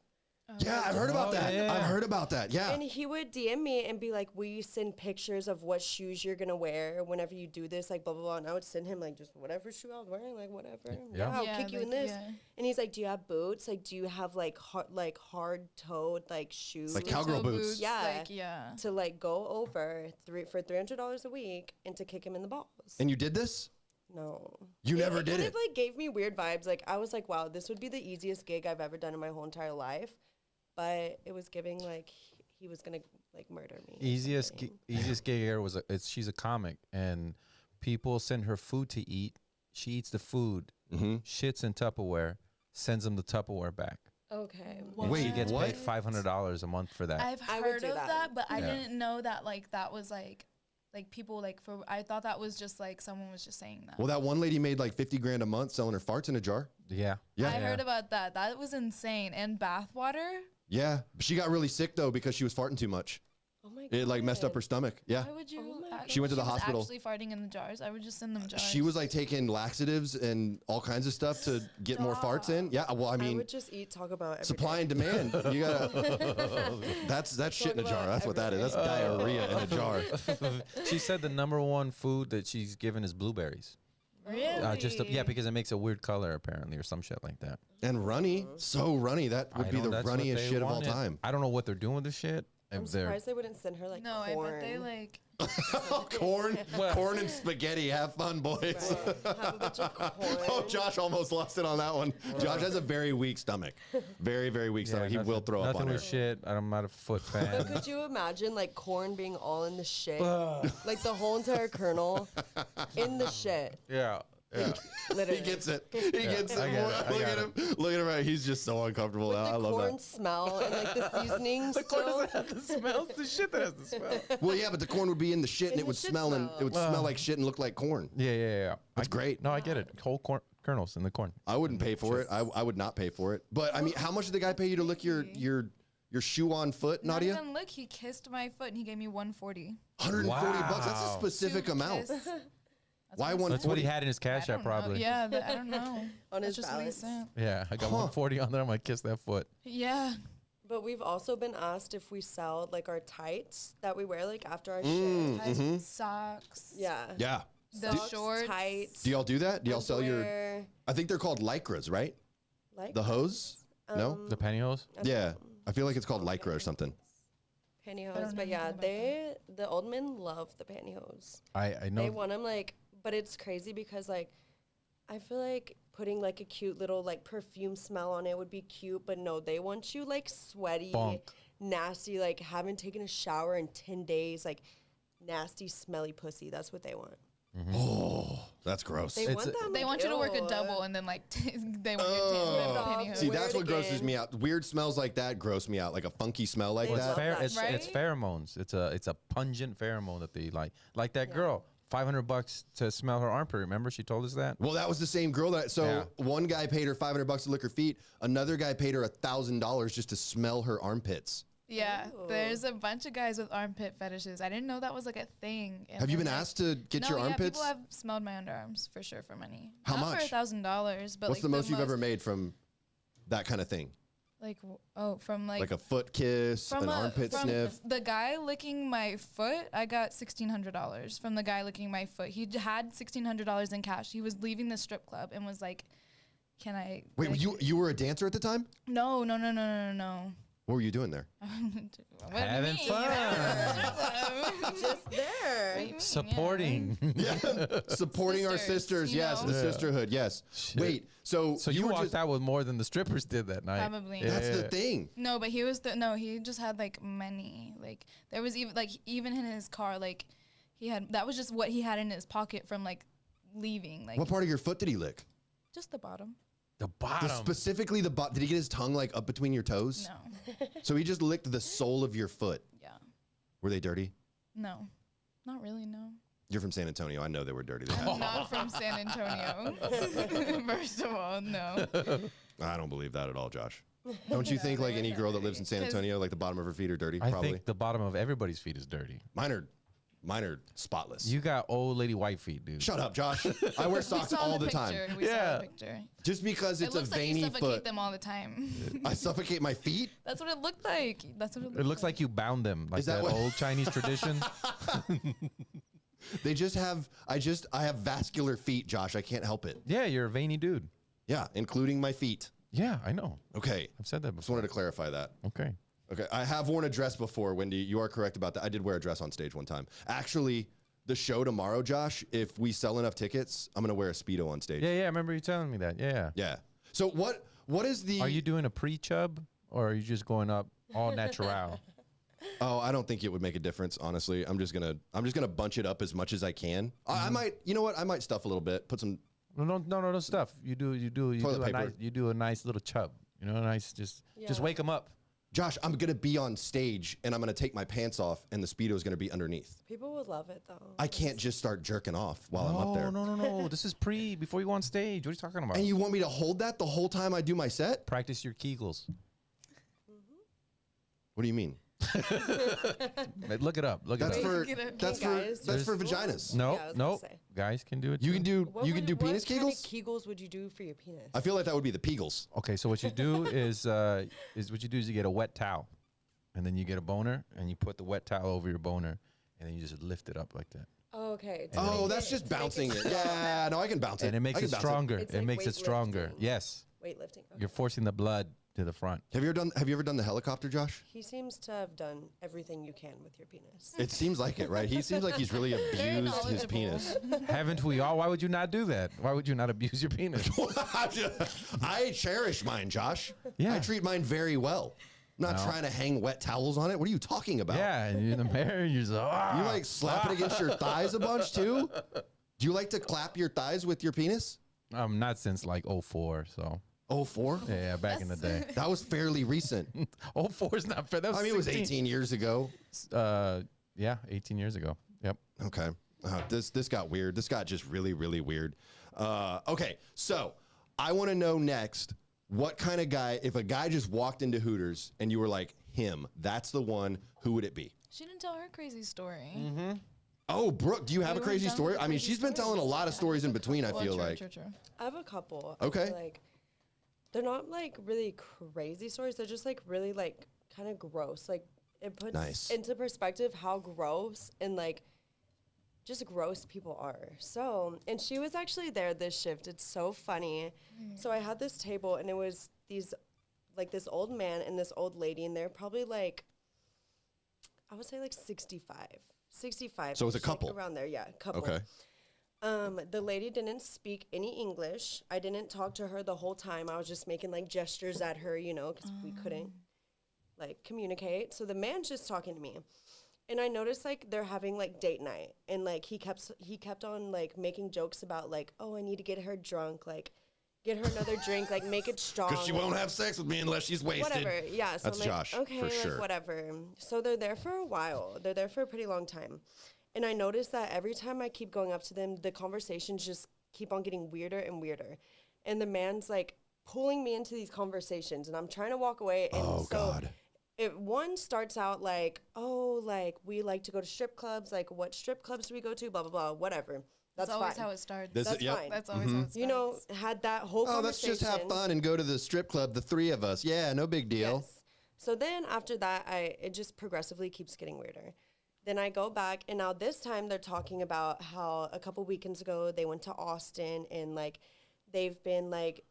Yeah, I've heard about Oh, that. yeah. I've heard about that. Yeah. And he would DM me and be like, "Will you send pictures of what shoes you're gonna wear whenever you do this?" Like blah blah blah. And I would send him like just whatever shoe I was wearing, like whatever. Yeah, I'll Yeah, kick you in like, this. yeah. And he's like, "Do you have boots? Like, do you have like hard toed like shoes Like cowgirl Toe boots. Yeah. Like, yeah. to like go over for $300 a week and to kick him in the balls?" And you did this? No, You never it did kind it. of like gave me weird vibes. Like I was like, "Wow, this would be the easiest gig I've ever done in my whole entire life," but it was giving like he was gonna like murder me. or Easiest something. easiest gig ever was she's a comic, and people send her food to eat. She eats the food, shits in Tupperware, sends them the Tupperware back. Okay. And Wait, she gets what? paid $500 a month for that. I've I would heard do of that. that, but I Yeah. didn't know that like that was like people like for I thought that was just like someone was just saying that. Well, that one lady made like 50 grand a month selling her farts in a jar. yeah, Yeah. I heard about that. That was insane. And bathwater? Yeah. She got really sick though because she was farting too much. Oh my god. It like messed up her stomach. Yeah. Why would you? Oh my She went to the was hospital. Actually farting in the jars. I would just send them jars. She was like taking laxatives and all kinds of stuff to get more farts in. Yeah. Well, I I mean, would just eat Taco Bell every supply day. and demand. You gotta. That's shit in a jar. That's what that is. That's diarrhea in a jar. she said the number one food that she's given is blueberries. Really? Yeah, because it makes a weird color apparently, or some shit like that. And runny, so runny. That would I be know, the that's what runniest they shit of all wanted. time. I don't know what they're doing with this shit. I'm If they're- surprised they wouldn't send her like No, I corn. bet they like. Corn and spaghetti. Have fun, boys. Right. Have a bunch of corn. Oh, Josh almost lost it on that one. Josh has a very weak stomach. Very, very weak yeah, stomach. He will throw up nothing on her. with shit. I'm not a foot But fan. could you imagine like corn being all in the shit? Like the whole entire kernel in the shit. yeah. Yeah. Literally. He gets it. He gets it. I get boy. it. I Look got at him. Look at him. Right. He's just so uncomfortable With now. I the love corn that. smell and like the seasoning still. the smell. The shit that has the smell. Well, yeah, but the corn would be in the shit, and In it the would shit smell, and smell. it would smell like shit and look like corn. Yeah. That's great. No, I get it. Whole kernels in the corn. I wouldn't pay for it. I would not pay for it. But I mean, how much did the guy pay you to lick your shoe on foot, Not Naudia? even look. He kissed my foot and he gave me 140. 140 bucks. That's a Wow. specific To amount. kiss. Why That's what he 140? had in his cash I app, don't know. probably. Yeah, I don't know. On That's his just what he balance. said. Yeah, I got 140 on there. I'm gonna kiss that foot. Yeah. But we've also been asked if we sell like our tights that we wear like after our Tights, shit. Socks. Yeah. Yeah. The Socks, shorts. tights. Do y'all do that? Do y'all sell your? underwear, I think they're called lycras, right? like The hose? No. The pantyhose. Yeah. I feel like it's called lycra or something. pantyhose. know But yeah, anything the old men love the pantyhose. I They know. want them like, but it's crazy because like, I feel like putting like a cute little like perfume smell on it would be cute, but no, they want you like sweaty, Funk. nasty, like haven't taken a shower in 10 days, like nasty, smelly pussy. That's what they want. Oh, that's gross. They It's want a- that. They like, want you to work a ew. double and then like they want Oh. your Off. pantyhose. See, Wear that's it what grosses again. me out. Weird smells like that gross me out. Like a funky smell like They Well, that. love that it's Right? pheromones. It's a pungent pheromone that they like. Like that girl $500 to smell her armpit. Remember, she told us that. Well, that was the same girl that. So Yeah. one guy paid her $500 to lick her feet. Another guy paid her $1,000 just to smell her armpits. Yeah, Ooh. there's a bunch of guys with armpit fetishes. I didn't know that was like a thing. And Have you then, been like, asked to get no, your yeah, armpits? people have smelled my underarms for sure for money. How Not much? For $1,000, but What's like the most you've ever made from that kind of thing? Like from Like a foot kiss, an armpit from sniff. the guy licking my foot, I got $1,600 from the guy licking my foot. He had $1,600 in cash. He was leaving the strip club and was like, "Can I?" Wait, like, you were a dancer at the time? No. What were you doing there? What do you Having mean? fun. Just there. What do you mean? Supporting. Yeah, supporting our Sisters, sisters. you Yes, know? the Yeah. sisterhood. Yes. Shit. Wait, so You were walked just, out with more than the strippers did that night. Probably. That's the thing. No, but he was he just had like many. Like there was even in his car, like he had, that was just what he had in his pocket from like leaving. Like What part of your foot did he lick? just the bottom. The bottom. Specifically the butt. Did he get his tongue like up between your toes? No. So he just licked the sole of your foot. Yeah. Were they dirty? No. Not really, no. You're from San Antonio. I know they were dirty. They had I'm not from San Antonio. First of all, no. I don't believe that at all, Josh. Don't you think like any girl that lives in San 'Cause- Antonio, like the bottom of her feet are dirty? I Probably. think the bottom of everybody's feet is dirty. Mine are spotless. You got old lady white feet, dude. Shut up, Josh. I wear We socks saw all the picture. time. We saw Yeah. the picture. Just because It it's a looks like you veiny suffocate foot. them all the time. I suffocate my feet? That's what it looked like. That's what it looked It looks like you bound them, like Is that that what- old Chinese tradition. They just have, I have vascular feet, Josh. I can't help it. Yeah, you're a veiny dude. Yeah, including my feet. Yeah, I know. Okay. I've said that Just before. wanted to clarify that. Okay. Okay. I have worn a dress before, Wendy. You are correct about that. I did wear a dress on stage one time. Actually, the show tomorrow, Josh, if we sell enough tickets, I'm going to wear a Speedo on stage. Yeah, I remember you telling me that. Yeah. Yeah. So what is the... Are you doing a pre-chub or are you just going up all natural? Oh, I don't think it would make a difference, honestly. I'm just gonna bunch it up as much as I can. I might, you know what? I might stuff a little bit. Put some... No stuff. You do Toilet paper. a nice little chub. You know, nice just wake them up. Josh, I'm going to be on stage and I'm going to take my pants off and the Speedo is going to be underneath. People would love it though. I can't just start jerking off while I'm up there. No. This is before you go on stage. What are you talking about? And you want me to hold that the whole time I do my set? Practice your Kegels. What do you mean? Look it up. Look That's it up. for Get it. that's Hey, for guys, that's for just- vaginas. No, Yeah, I was gonna no. say. Guys can do it. You too. can do penis what kind of kegels? Kegels would you do for your penis? I feel like that would be the Pegels. Okay, so what you do is you get a wet towel, and then you get a boner, and you put the wet towel over your boner, and then you just lift it up like that, Oh, okay. Oh, that's just bouncing it. Yeah, no, I can bounce it. and it makes I can it bounce stronger. It's It like makes it stronger. weightlifting. Yes, Weightlifting. Okay. you're forcing the blood to the front. Have you ever done the helicopter, Josh? He seems to have done everything you can with your penis. It seems like it, right? He seems like he's really Very abused his knowledgeable. penis. Haven't we all? Why would you not do that? Why would you not abuse your penis? I cherish mine, Josh. Yeah. I treat mine very well. I'm not No. trying to hang wet towels on it. What are you talking about? Yeah, and you're in the mirror, and you're just You like slap it against your thighs a bunch too? Do you like to clap your thighs with your penis? not since like 04, so 04? yeah, back in the day. That was fairly recent. 04 is not fair. That was I mean, it was 16. 18 years ago. Yeah, 18 years ago. Yep. Okay. This got weird. This got just really, really weird. Okay, so I want to know next, what kind of guy, if a guy just walked into Hooters and you were like, him, that's the one, who would it be? She didn't tell her crazy story. Oh, Brooke, do you have a You crazy weren't done story? with I mean, crazy she's been telling a stories. lot of stories in between, I Well, feel true, like. True. I have a couple. Okay. I feel like they're not like really crazy stories. They're just like really like kind of gross. Like it puts Nice. into perspective how gross and like just gross people are. So, and she was actually there this shift. It's so funny. So I had this table and it was these like this old man and this old lady and they're probably like I would say like 65. 65. So it's a ish, like, couple. around there, yeah, couple. Okay. The lady didn't speak any English. I didn't talk to her the whole time. I was just making like gestures at her, you know, because we couldn't like communicate. So the man's just talking to me. And I noticed like they're having like date night and like he kept on like making jokes about like, oh, I need to get her drunk, like get her another drink, like make it strong. Because she won't have sex with me unless she's wasted. Whatever. Yeah. So That's I'm like, Josh, okay, for like sure. whatever. So they're there for a while. They're there for a pretty long time. And I noticed that every time I keep going up to them, the conversations just keep on getting weirder and weirder. And the man's like pulling me into these conversations, and I'm trying to walk away. And God. One starts out like, oh, like we like to go to strip clubs. Like, what strip clubs do we go to? Blah, blah, blah, whatever. That's always fine. how it starts. That's fine. That's always how it starts. You know, had that whole Oh, let's conversation. just have fun and go to the strip club, the three of us. Yeah, no big deal. Yes. So then after that, it just progressively keeps getting weirder. Then I go back, and now this time they're talking about how a couple weekends ago they went to Austin, and like they've been like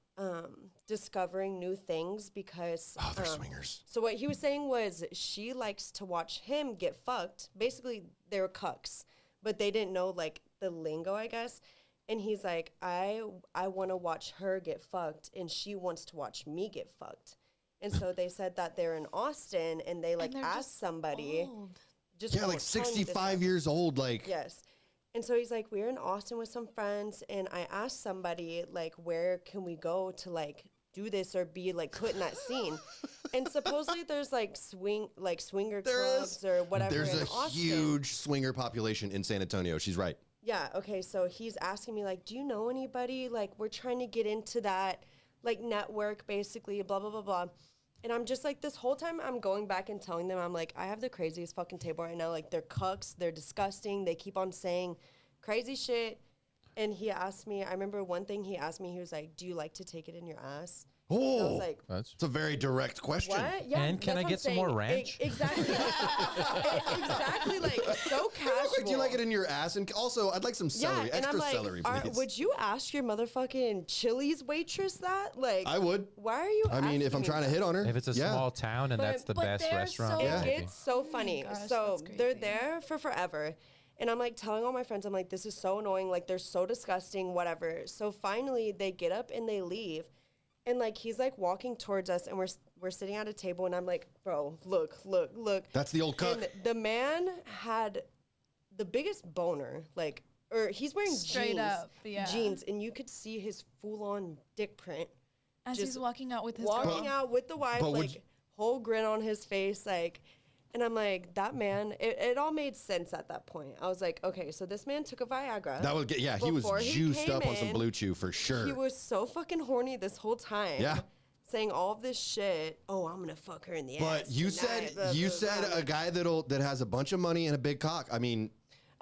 discovering new things because Oh, they're swingers. So what he was saying was she likes to watch him get fucked. Basically, they were cucks, but they didn't know like the lingo, I guess. And he's like, I want to watch her get fucked, and she wants to watch me get fucked. And so they said that they're in Austin, and they like they're asked just somebody. old. Just Yeah, like old, telling this 65 stuff. years old. Like, Yes. And so he's like, we're in Austin with some friends, and I asked somebody, like, where can we go to, like, do this or be, like, put in that scene? And supposedly there's, like, swinger clubs or whatever there's in a Austin. huge swinger population in San Antonio. She's right. Yeah, okay, so he's asking me, like, do you know anybody? Like, we're trying to get into that, like, network, basically, blah, blah, blah, blah. And I'm just, like, this whole time I'm going back and telling them, I'm like, I have the craziest fucking table right now. Like, they're cucks. They're disgusting. They keep on saying crazy shit. And he asked me, I remember one thing he asked me, he was like, do you like to take it in your ass? And I Oh, was like, it's a very direct question. what? Yeah, And can that's I what get I'm some more saying. ranch? Exactly. Exactly, like, so casual. Do you like it in your ass? And also, I'd like some celery, and I'm extra like, celery, please. would you ask your motherfucking Chili's waitress that? Like, I would. why are you I mean, if asking I'm me trying to that? hit on her. If it's a yeah. small town and But- that's the but best they're restaurant, so- Yeah. maybe. It's so funny. gosh, So that's they're crazy. there for forever. And I'm like telling all my friends, I'm like, this is so annoying. Like, they're so disgusting, whatever. So finally, they get up and they leave. And like, he's like walking towards us, and we're sitting at a table, and I'm like, bro, look. That's the old cuck. And the man had the biggest boner, like, or he's wearing Straight jeans, up, yeah. jeans, and you could see his full-on dick print. As just he's walking out with his Walking girl. out with the wife, but would like, whole grin on his face, like, and I'm like, that man, it all made sense at that point. I was like, okay, so this man took a Viagra. That would get, yeah, he was Before he juiced came up on some in, Blue Chew for sure. He was so fucking horny this whole time. Yeah. Saying all of this shit. Oh, I'm gonna fuck her in the ass. But you tonight, said blah, you blah, said blah. a guy that has a bunch of money and a big cock. I mean,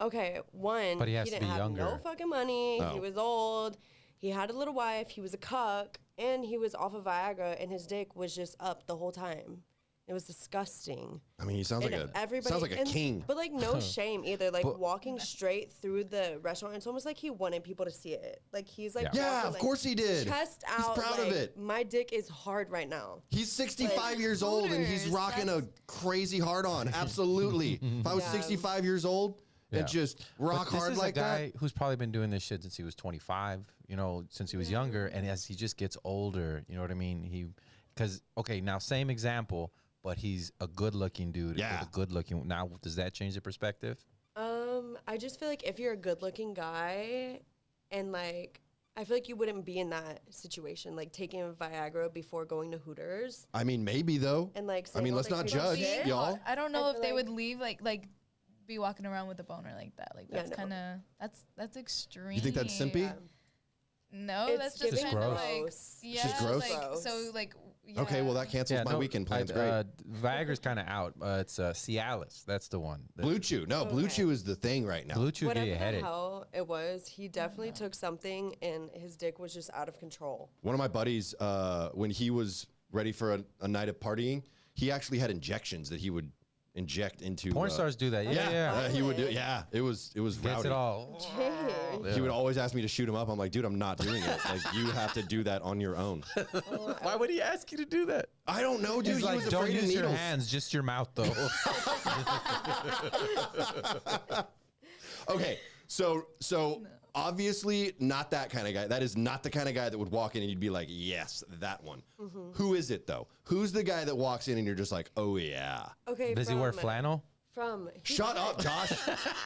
Okay, one, But he has to didn't be have no younger. fucking money. Oh. He was old. He had a little wife. He was a cuck, and he was off of Viagra, and his dick was just up the whole time. It was disgusting. I mean, he sounds like And a sounds like a king. But like no shame either. Like walking straight through the restaurant, it's almost like he wanted people to see it. Like he's like, Yeah. Yeah, walking, of like, course he did. Chest He's out. proud like, of it. My dick is hard right now. He's 65 years old and he's Hooters, rocking a crazy hard on. Absolutely. If I was Yeah. 65 years old Yeah. and just rock But this hard is like a guy that. who's probably been doing this shit since he was 25, you know, since he was younger. And as he just gets older, you know what I mean? Because, okay, now same example, but he's a good looking dude. Yeah. With a good looking. Now, does that change the perspective? I just feel like if you're a good looking guy and like I feel like you wouldn't be in that situation, like taking a Viagra before going to Hooters I mean, maybe though. and like I saying mean, all let's the not crazy judge, shit. y'all. I don't know I if feel they like- would leave like be walking around with a boner like that. Like Yeah, that's no. kind of that's extreme. You think that's simpy? Yeah. No, It's that's just giving kind of gross. like gross. yeah, Just gross? like Gross. so like yeah. Okay, well that cancels my weekend plans. Great. Viagra's kind of out. It's Cialis. That's the one. Blue Chew. No, Blue Okay. Chew is the thing right now. Blue Chew give Whatever you a the headache. hell it was, he definitely took something and his dick was just out of control. One of my buddies, when he was ready for a night of partying, he actually had injections that he would inject into. Porn stars do that. Yeah, yeah. he would do. Yeah, it was Gets rowdy. it all. Dang. He would always ask me to shoot him up. I'm like, dude, I'm not doing it. Like, you have to do that on your own. Why would he ask you to do that? I don't know, dude. He's He like, was don't afraid of use your needles. hands, just your mouth, though. Okay, so obviously not that kind of guy. That is not the kind of guy that would walk in and you'd be like, yes, that one. Who is it though? Who's the guy that walks in and you're just like, oh yeah. Okay. Does he wear flannel? Shut up, Josh.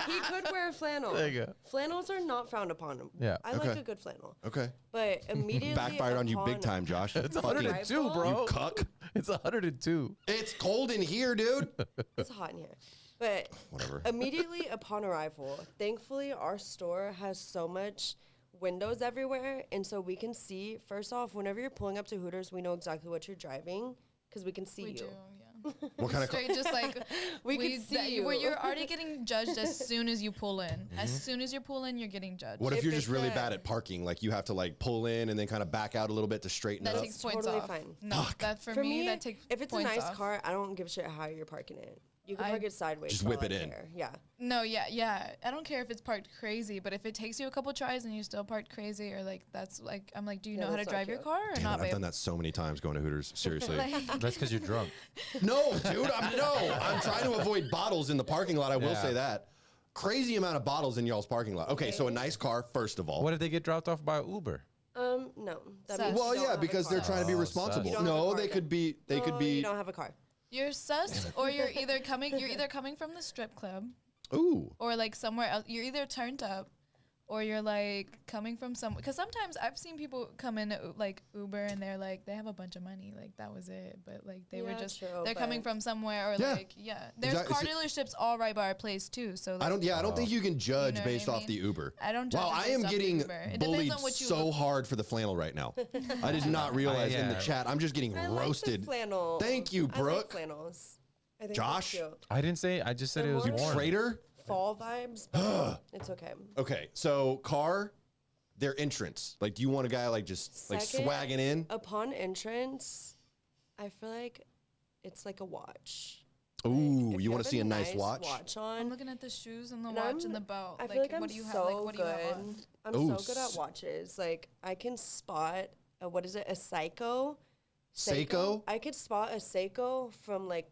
He could wear a flannel. There you go. Flannels are not frowned upon. Yeah. I like Okay. a good flannel. Okay. But immediately Backfired on you big upon time, Josh. It's Fucking 102, arrival- bro. You cuck. It's 102. It's cold in here, dude. It's hot in here. But Whatever. immediately upon arrival, thankfully our store has so much windows everywhere, and so we can see. First off, whenever you're pulling up to Hooters, we know exactly what you're driving because we can see We you. do, yeah. What kind of Straight, just like We could see where you. you're already getting judged as soon as you pull in. As soon as you pull in, you're getting judged. What if If you're just it's really a- bad at parking? Like you have to like pull in and then kind of back out a little bit to straighten that up. takes points totally off. fine. No, Fuck. that for me that takes if it's a points nice off. car, I don't give a shit how you're parking it. You can I- park it sideways. Just for all whip it I in. care. Yeah. No, yeah. I don't care if it's parked crazy, but if it takes you a couple tries and you still parked crazy, or like that's like I'm like, do you Yeah, know how to that's not drive your cute. car or Damn not, it, I've done babe? that so many times going to Hooters. Seriously. That's because you're drunk. No, dude. I'm trying to avoid bottles in the parking lot. I will Yeah. say that. Crazy amount of bottles in y'all's parking lot. Okay, so a nice car, first of all. What if they get dropped off by Uber? No. That Sus. means Well, you don't yeah, have a because they're car. trying to be Oh, responsible. sus. You don't have a No, car they then. could be. They No, could You be. don't have a car. You're sus, or you're either coming from the strip club, Ooh. or like somewhere else. You're either turned up, or you're like coming from some. Because sometimes I've seen people come in like Uber and they're like they have a bunch of money, like that was it. But like they were Yeah, just true, they're coming but- from somewhere, or Yeah. like there's Exactly. car dealerships all right by our place too. So like, I don't think you can judge know what based I off the mean? Uber. I don't judge Wow, it I based am off the getting Uber. It depends bullied on what you so look- hard for the flannel right now. I did not realize in the Yeah. chat. I'm just getting I roasted. like the flannel. Thank you, I Brooke. like flannels. I think Josh? they're cute. I didn't say. I just said They're it was more warm. Trader. Fall vibes, but it's okay. Okay, so car, their entrance. Like, do you want a guy like just like Second, swagging in? Upon entrance, I feel like it's like a watch. Ooh, If you want have to see a nice watch? I'm on. looking at the shoes and the And watch and I'm- the belt. I feel like I'm what do you have? so Like what do you have good. on? I'm Ooh, so good at watches. Like I can spot what is it? A Seiko. Seiko? I could spot a Seiko from like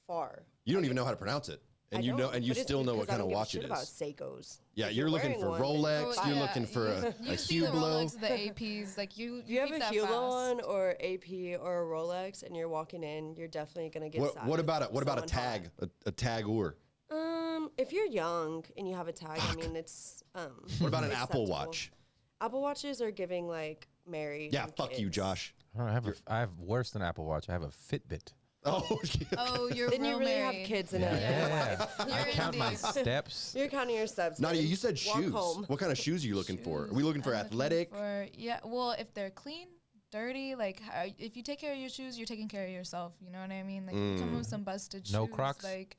far. You don't even know how to pronounce it, and I you know, don't, and you but it's still know what because I kind of don't give a watch shit it about is. Seikos. Yeah, If you're looking wearing for one, Rolex. Oh, You're yeah, looking for a you see the Hublot. Rolex, the APs, like you. If you have keep a that Hula fast. on or AP or a Rolex and you're walking in, you're definitely gonna get. sat What with about a someone tag? A tag or hot. If you're young and you have a tag, I mean it's what about an Apple acceptable. Watch? Apple Watches are giving like married. Yeah, and fuck you, kids. Josh. I have worse than Apple Watch. I have a Fitbit. Oh, yeah. Oh, you're Then you real really married. have kids in it. Yeah. You're I count my indeed. steps. You're counting your steps. Nadia, babe. you said Walk shoes. home. What kind of shoes are you looking for? Are we looking for I'm athletic? yeah, well, if they're clean, dirty, like if you take care of your shoes, you're taking care of yourself. You know what I mean? Like you come with some busted shoes. No Crocs? Like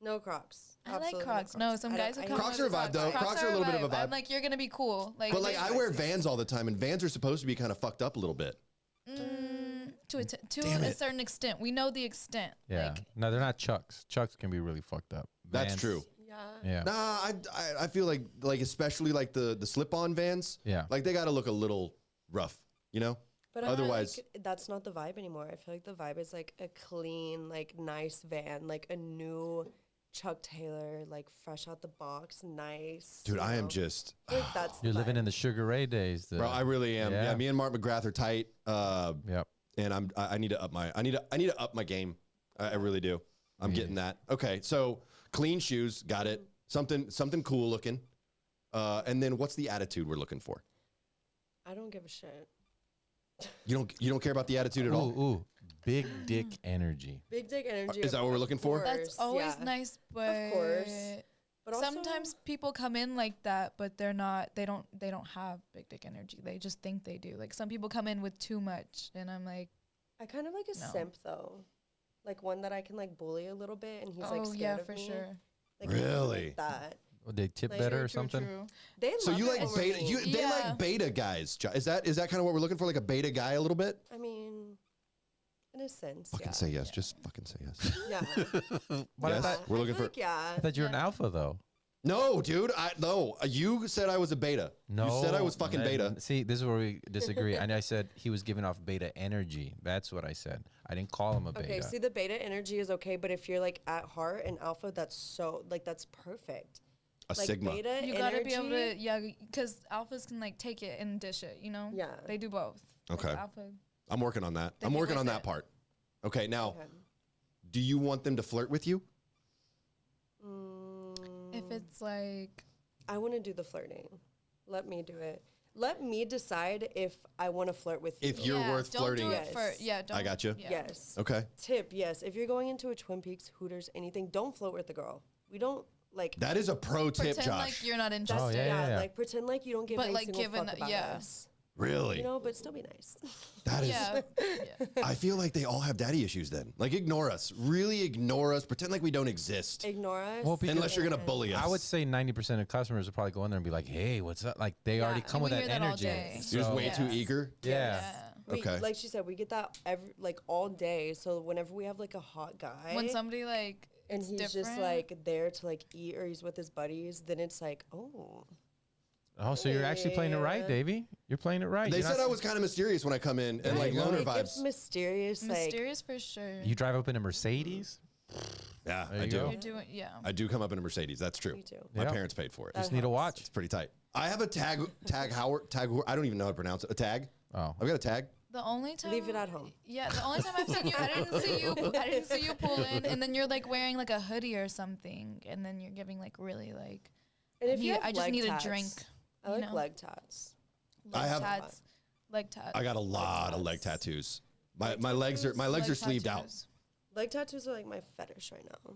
No Crocs. I like Absolutely Crocs. No, some guys would come Crocs with are a vibe, though. Crocs are a little bit of a vibe. I'm like, you're gonna be cool. Like, But like I wear Vans all the time, and Vans are supposed to be kind of fucked up a little bit. to Damn a it. certain extent. We know the extent. Yeah. Like, No, they're not Chucks. Chucks can be really fucked up. That's Vans- true. Yeah. Yeah. Nah, I feel like especially like the slip-on Vans. Yeah. Like they got to look a little rough, you know. But Otherwise- that's not the vibe anymore. I feel like the vibe is like a clean, like nice van, like a new Chuck Taylor, like fresh out the box, nice. Dude, you I am know? just, I feel like that's the You're living vibe. in the Sugar Ray days. bro. I really am. Yeah. Yeah. Me and Mark McGrath are tight. Yep. And I need to up my I need to up my game. I really do. I'm getting that. Okay, so clean shoes, got it. Something cool looking. And then what's the attitude we're looking for? I don't give a shit. You don't care about the attitude at all. Ooh, big dick energy. Big dick energy. Is that what we're looking for? that's course, always yeah. nice, but course. But also, sometimes people come in like that, but they're not. They don't have big dick energy. They just think they do. Like some people come in with too much, and I'm like, I kind of like a No. simp though, like one that I can like bully a little bit, and he's like oh scared yeah, of for me. sure. Like, Really? like that. Would they tip Like, better True, or true, something? true. They So love you it like over beta? me. They Yeah. like beta guys. Is that kind of what we're looking for? Like a beta guy a little bit? I mean, in a sense, Fucking yeah. say yes. Just fucking say yes. Yeah. But I Yes. thought, We're I looking feel for- like, yeah. I thought you were an alpha though. No, dude. No. You said I was a beta. No, You said I was fucking beta. See, this is where we disagree. And I said he was giving off beta energy. That's what I said. I didn't call him a beta. Okay, see, the beta energy is okay, but if you're like at heart an alpha, that's so like that's perfect. A Like sigma. beta You gotta be able to, energy- yeah, because alphas can like take it and dish it. You know. Yeah. They do both. Okay. Like, alpha. I'm working on that. They I'm can working on whip that it. part. Okay, now, Okay. do you want them to flirt with you? If it's like, I want to do the flirting. Let me do it. let me decide if I want to flirt with you. If you're worth flirting. Don't do it for, don't. I got you. Yeah. Yes. Okay. Tip, yes. If you're going into a Twin Peaks, Hooters, anything, don't flirt with the girl. We don't, like... That is a pro tip, Pretend Josh. like you're not interested. Oh, yeah. Like, pretend like you don't give But, a like, single given fuck that- about us. Really? You know, but still be nice. That is... Yeah. I feel like they all have daddy issues then. Like, ignore us. Really ignore us. Pretend like we don't exist. Ignore us. Well, because- Unless you're going to bully us. I would say 90% of customers will probably go in there and be like, "Hey, what's up?" Like they already come We with that hear that all energy. day. You're just So- way too eager. Yeah. Okay. Like she said, we get that all day. So whenever we have like a hot guy, When somebody like and it's he's just different. like there to like eat or he's with his buddies, then it's like, oh, Oh, so you're actually playing it right, Yeah. Davey. You're playing it right. They You're said not I was kind of mysterious when I come in and like you go. loner it gives vibes. mysterious, mysterious for sure. You drive up in a Mercedes. Yeah, There I you do. go. You're doing I do come up in a Mercedes. That's true. Me too. My Yeah. parents paid for it. Just need a watch. It's pretty tight. I have a tag Howard tag. I don't even know how to pronounce it. A tag. Oh, I've got a tag. The only time Leave it at home. Yeah, the only time I've seen you, I didn't see you pull in, and then you're like wearing like a hoodie or something, and then you're giving like really like. And if you have I just leg need tats, a drink. I like you know? leg tats. I have- leg tats. I got a lot of leg tattoos. My legs are Leg sleeved out. tattoos. Leg tattoos are like my fetish right now.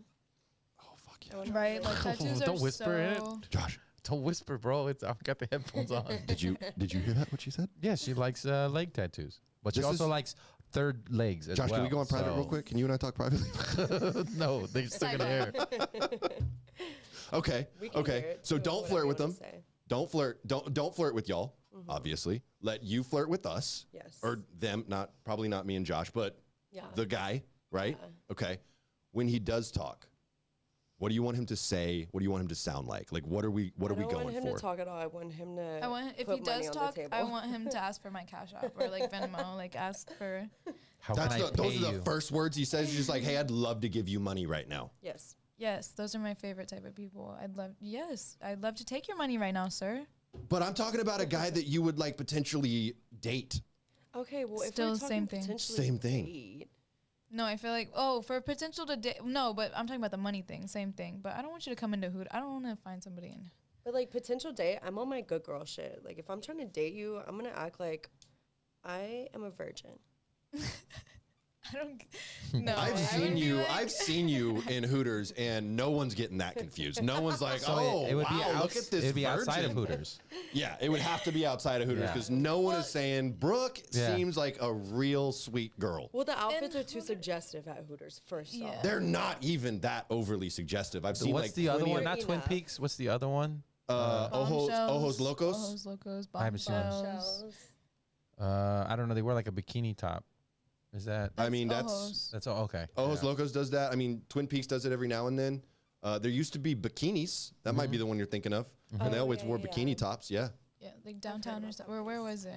Oh fuck I yeah, wanna Right, have like tattoos Don't are whisper in it. so. Josh. don't whisper, bro. It's I've got the headphones on. Did you hear that? What she said? Yeah, she likes leg tattoos, but she This also is- likes third legs as Josh, well. can we go on private real so- quick? Can you and I talk privately? No, they're still gonna hear. Okay. We can hear Okay. it, So too, don't whatever flirt you with wanna them. say. Don't flirt. Don't flirt with y'all. Obviously, let you flirt with us. Yes. Or them. Probably not me and Josh, but Yeah. the guy. Right. Yeah. Okay. When he does talk, what do you want him to say? What do you want him to sound like? Like what are we I don't going want him for? to talk at all. I want him to. I want if put he money does on talk, the I table. want him to ask for my Cash App or like Venmo, like ask for. How That's can I those pay are the you? first words he says. He's just like, "Hey, I'd love to give you money right now." Yes. Yes, those are my favorite type of people. I'd love to take your money right now, sir. But I'm talking about a guy that you would like potentially date. Okay. Well, if Still we're same talking thing. potentially Same thing. date, No, I feel like for potential to date. No, but I'm talking about the money thing. Same thing. But I don't want you to come into Hoot. I don't want to find somebody in. but like potential date, I'm on my good girl shit. Like if I'm trying to date you, I'm gonna act like I am a virgin. I don't. No, I've I seen would be you. like- I've seen you in Hooters, and no one's getting that confused. No one's like, So "Oh, it would be wow, look at this." It'd be outside of virgin." Hooters. Yeah, it would have to be outside of Hooters Yeah. because no one is saying Brooke Yeah. seems like a real sweet girl. Well, the outfits And are too suggestive at Hooters. First Yeah. off, They're not even that overly suggestive. I've seen What's like the other plenty one? of- Not Twin Enough. Peaks. What's the other one? Ojos Locos. Ojos Locos. I haven't seen it. Bombshells. shells. I don't know. They wear like a bikini top. Is that? I mean, that's Ojos. That's all. Okay. Ojos Yeah. Locos does that. I mean, Twin Peaks does it every now and then. There used to be bikinis. That might be the one you're thinking of. And they Oh, always yeah, wore yeah. bikini tops. Yeah, Yeah, like downtown or something. Where was it?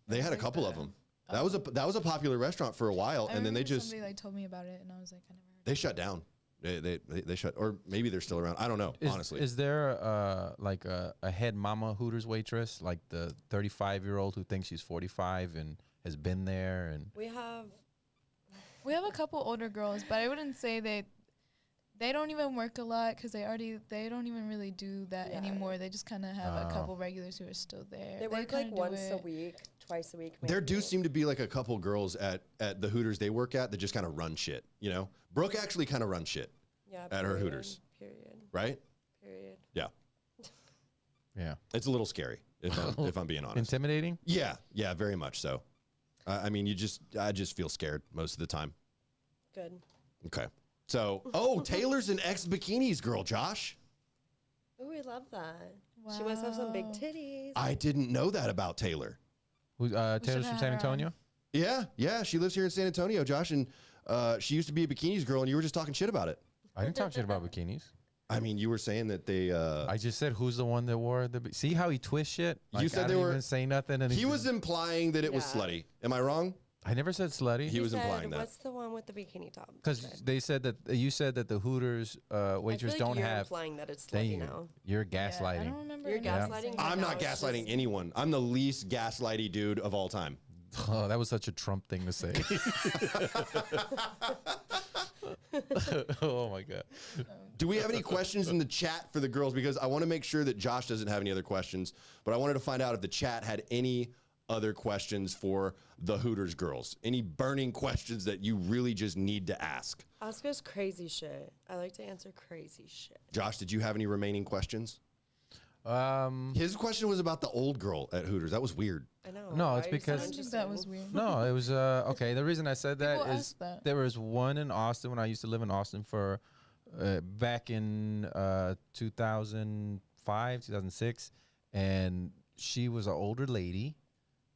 they had a couple of them. That was a popular restaurant for a while, I and then they remember just somebody like told me about it, and I was like, I never heard. they shut down. They shut, or maybe they're still around. I don't know. Honestly, Is there like a head mama Hooters waitress, like the 35-year-old who thinks she's 45 and has been there and We have a couple older girls, but I wouldn't say they don't even work a lot because they don't even really do that Yeah. anymore. They just kind of have a Oh. couple regulars who are still there. They work kinda like do once a it. week, twice a week. there do maybe. seem to be like a couple girls at the Hooters they work at that just kind of run shit. You know, Brooke actually kind of runs shit, Yeah, at her period, Hooters. Period. right? Period. Yeah, yeah, it's a little scary if I'm being honest. intimidating. Yeah, very much so. I mean, I just feel scared most of the time. Good. Okay. So, Taylor's an ex-bikinis girl, Josh. Oh, we love that. She must have some big Wow. titties. I didn't know that about Taylor. Who, Taylor's should from have San her on. Antonio. Yeah, she lives here in San Antonio, Josh, and she used to be a bikinis girl, and you were just talking shit about it. I didn't talk shit about bikinis. I mean, you were saying that they. I just said who's the one that wore the. See how he twists shit. You said I they didn't were- even say nothing, and he was implying that it was Yeah. slutty. Am I wrong? I never said slutty. He was said, implying that. What's the one with the bikini top? Because they said that you said that the Hooters waitress I feel like don't you're have. implying that it's Then slutty you're, now. you're Yeah, I gaslighting. don't remember. You're anyone gaslighting saying her I'm that. not now it's gaslighting just- anyone. I'm the least gaslighty dude of all time. Oh, that was such a Trump thing to say. Oh my God. Do we have any questions in the chat for the girls? Because I want to make sure that Josh doesn't have any other questions, but I wanted to find out if the chat had any other questions for the Hooters girls. Any burning questions that you really just need to ask? Ask us crazy shit. I like to answer crazy shit. Josh, did you have any remaining questions? Um, His question was about the old girl at Hooters. That was weird. I know. No, Why it's are you so because- I think that was weird. No, it was okay. The reason I said that People is ask that. there was one in Austin when I used to live in Austin for back in 2005, 2006, and she was an older lady,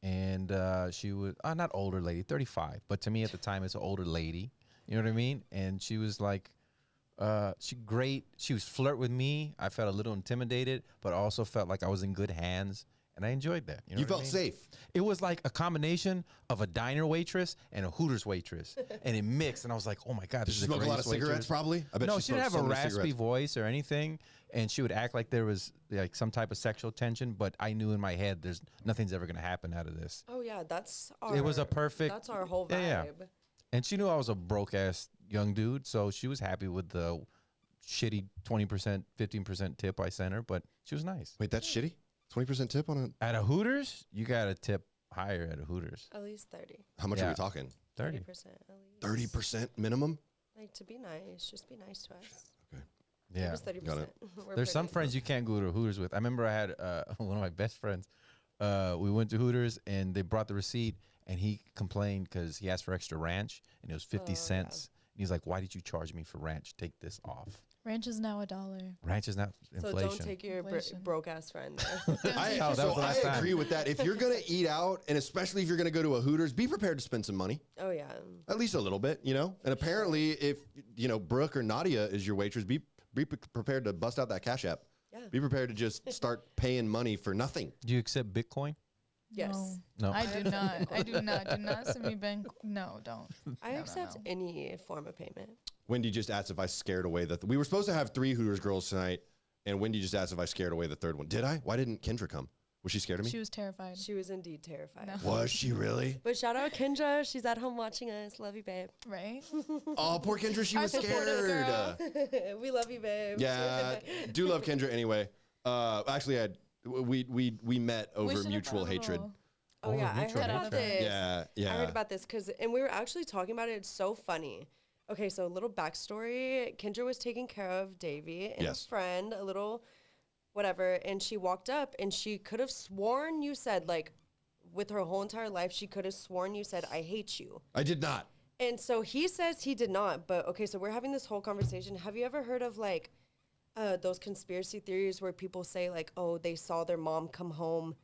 and she was not older lady, 35, but to me at the time it's an older lady. You know what I mean? And she was like, she was flirt with me. I felt a little intimidated, but also felt like I was in good hands. And I enjoyed that. You know You what I felt mean? safe. It was like a combination of a diner waitress and a Hooters waitress, and it mixed. And I was like, "Oh my God, Did this she is the smoke a lot of greatest cigarettes, waitress." probably? I bet No, she she didn't have smoked a so many raspy cigarettes. voice or anything, and she would act like there was like some type of sexual tension. But I knew in my head, there's nothing's ever gonna happen out of this. Oh yeah, that's our. It was a perfect. That's our whole vibe. Yeah, yeah. And she knew I was a broke ass young dude, so she was happy with the shitty 20%, 15% tip I sent her. But she was nice. Wait, that's shitty? 20% tip on a... At a Hooters, you got to tip higher at a Hooters. At least 30. How much are Yeah. we talking? 30. 30% at least. 30% minimum? Like to be nice, just be nice to us. Okay. Yeah. It was 30%. Got it. We're There's some pretty- friends you can't go to Hooters with. I remember I had one of my best friends. We went to Hooters and they brought the receipt and he complained because he asked for extra ranch and it was 50 Oh, cents. And he's like, "Why did you charge me for ranch? Take this off." Ranch is now $1. Ranch is not So inflation. don't take your Inflation. broke ass friend there. Oh, that so was the I last time. agree with that. If you're going to eat out, and especially if you're going to go to a Hooters, be prepared to spend some money. Oh yeah. At least a little bit, you know? And apparently, if, you know, Brooke or Naudia is your waitress, be prepared to bust out that Cash App. Yeah. Be prepared to just start paying money for nothing. Do you accept Bitcoin? Yes. No. I do not. I do not. Do not send me bank. No, don't. I No, no, accept no. any form of payment. Wendy just asked if I scared away the... we were supposed to have 3 Hooters girls tonight, and Wendy just asked if I scared away the third one. Did I? Why didn't Kendra come? Was she scared of me? She was terrified. She was indeed terrified. No. Was she really? But shout out Kendra. She's at home watching us. Love you, babe. Right? Oh, poor Kendra. She I was support it, scared. girl. We love you, babe. Yeah, do love Kendra anyway. Actually, we met We over should have mutual done a hatred. little- Oh yeah, I mutual heard about hatred. this. Yeah, yeah. I heard about this and we were actually talking about it. It's so funny. Okay, so a little backstory. Kendra was taking care of Davey and Yes. a friend, a little whatever, and she walked up and she could have sworn you said, like, with her whole entire life, she could have sworn you said, "I hate you." I did not. And so he says he did not, but okay, so we're having this whole conversation. Have you ever heard of like those conspiracy theories where people say like, oh, they saw their mom come home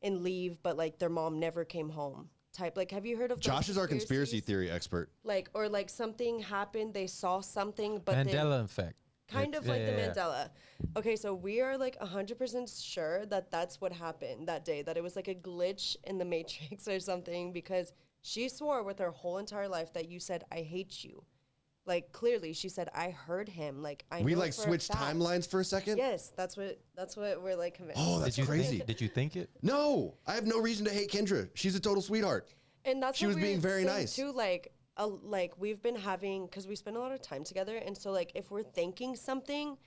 and leave, but like their mom never came home type? Like, have you heard of those Josh is our conspiracy conspiracies? theory expert. Like, or like something happened, they saw something, but then Mandela effect. kind It's- of like yeah, the yeah, yeah. Mandela. Okay, so we are like 100% sure that that's what happened that day, that it was like a glitch in the Matrix or something, because she swore with her whole entire life that you said, "I hate you." Like, clearly she said, "I heard him." Like, I We know like for a switched fact. timelines for a second. Yes, that's what we're like convinced. Oh, that's Did you crazy. Did you think it? No, I have no reason to hate Kendra. She's a total sweetheart. And that's She what was we being were very saying nice. too. Like we've been having, because we spend a lot of time together, and so like if we're thinking something,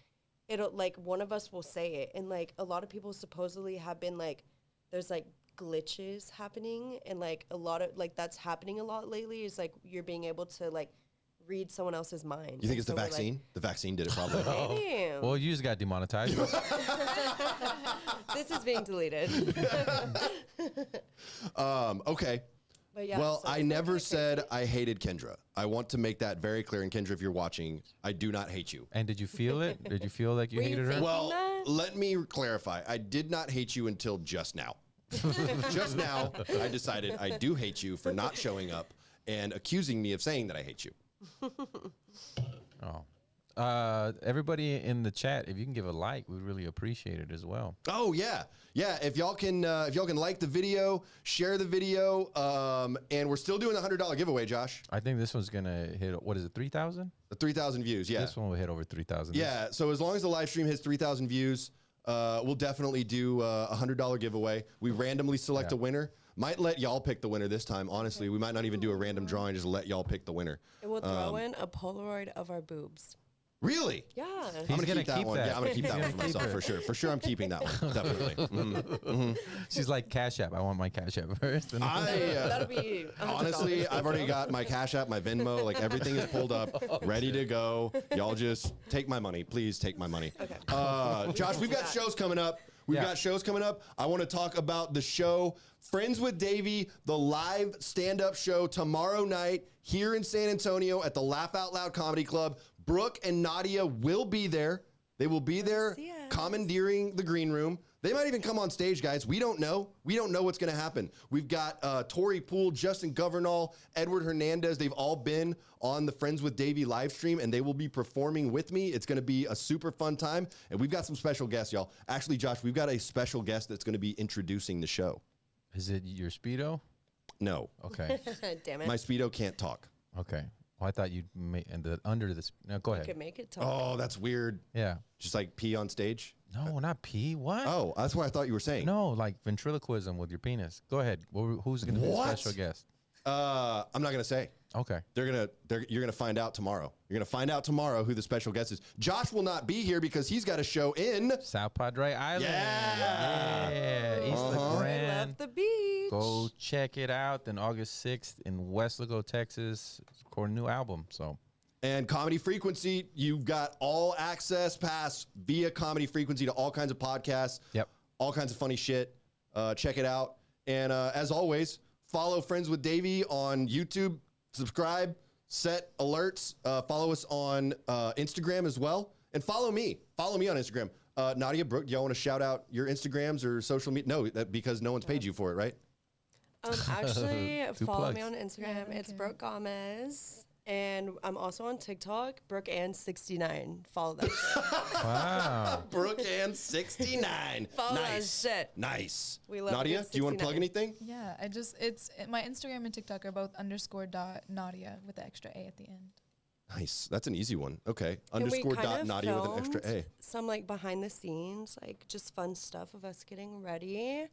it'll like one of us will say it, and like a lot of people supposedly have been like, there's like glitches happening, and like a lot of like that's happening a lot lately. Is like you're being able to like read someone else's mind. You think And it's the so we're like, vaccine? The vaccine did it probably. Damn, Well, you just got demonetized. this is being deleted. Okay. But yeah, Well, so I it's not never kinda said crazy. I hated Kendra. I want to make that very clear. And Kendra, if you're watching, I do not hate you. And did you feel it? Did you feel like you Were you hated her? thinking- Well, that? let me clarify. I did not hate you until just now. Just now, I decided I do hate you for not showing up and accusing me of saying that I hate you. Oh. Everybody in the chat, if you can give a like, we'd really appreciate it as well. Oh yeah, yeah. If y'all can like the video, share the video, and we're still doing the $100 giveaway, Josh. I think this one's gonna hit. What is it? 3,000? The 3,000 views. Yeah, This one will hit over 3,000. yeah. So as long as the live stream hits 3,000 views, we'll definitely do a $100 giveaway. We randomly select a winner. Might let y'all pick the winner this time. Honestly, we might not even do a random drawing. Just let y'all pick the winner. And we'll throw in a Polaroid of our boobs. Really? Yeah. I'm gonna keep that one. Yeah, I'm gonna keep that one for myself for sure. For sure, I'm keeping that one. Definitely. She's like Cash App. I want my Cash App first. That'll be honestly, I've already got my Cash App, my Venmo, like everything is pulled up, ready to go. Y'all just take my money, please. Take my money. Okay. Josh, we've got shows coming up. We've got shows coming up. I want to talk about the show Friends with Davey, the live stand-up show tomorrow night here in San Antonio at the Laugh Out Loud Comedy Club. Brooke and Naudia will be there. They will be there commandeering the green room. They might even come on stage, guys. We don't know. We don't know what's going to happen. We've got Tori Poole, Justin Governal, Edward Hernandez. They've all been on the Friends with Davey live stream, and they will be performing with me. It's going to be a super fun time, and we've got some special guests, y'all. Actually, Josh, we've got a special guest that's going to be introducing the show. Is it your Speedo? No. Okay. Damn it. My Speedo can't talk. Okay. Well, I thought you'd make under this. No, go ahead. Could make it talk. Oh, that's weird. Yeah. Just like pee on stage? No, not pee. What? Oh, that's what I thought you were saying. No, like ventriloquism with your penis. Go ahead. Who's going to be the special guest? I'm not going to say. Okay. You're gonna find out tomorrow. You're gonna find out tomorrow who the special guest is. Josh will not be here because he's got a show in South Padre Island. Yeah. East Uh-huh. LeGrand. Left the beach. Go check it out. Then August 6th in Westlaco, Texas, recording a new album. So. And Comedy Frequency, you've got all access pass via Comedy Frequency to all kinds of podcasts. Yep. All kinds of funny shit. Check it out. And as always, follow Friends with Davey on YouTube. Subscribe, set alerts, follow us on Instagram as well, and follow me. Follow me on Instagram. Naudia, Brooke, do y'all want to shout out your Instagrams or social media? No, because no one's paid you for it, right? Actually, follow me plugs. on Instagram. Yeah, It's okay. Brooke Gomez. And I'm also on TikTok, Brooke and 69. Follow that shit. Wow. Brooke and 69. Follow Nice. that shit. Nice. We love Naudia, good do you want to plug 69. anything? Yeah, it's my Instagram and TikTok are both _.Naudia with the extra A at the end. Nice. That's an easy one. Okay. And we Underscore kind dot of Naudia with an extra A. filmed some like behind the scenes, like just fun stuff of us getting ready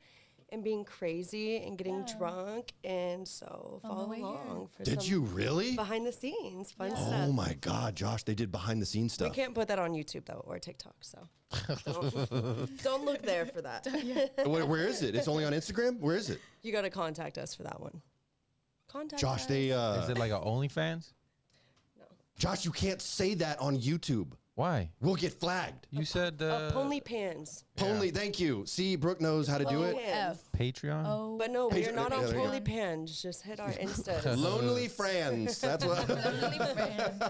and being crazy and getting drunk. And so On the follow way here. along for Did some you really? behind the scenes fun Oh stuff. my God, Josh, they did behind the scenes We stuff. can't put that on YouTube though or TikTok, so don't look there for that. Where is it? It's only on Instagram? Where is it? You got to contact us for that one. Contact Josh, us. they Is it like a OnlyFans? Josh, you can't say that on YouTube. Why? We'll get flagged. You said Pony Pans. Only, thank you. See, Brooke knows how to do it. Pans. Patreon. Oh, But no, we're Patreon. not on Yeah, there you go. Holy Pans. Just hit our Insta. Lonely friends. That's what. lonely friend.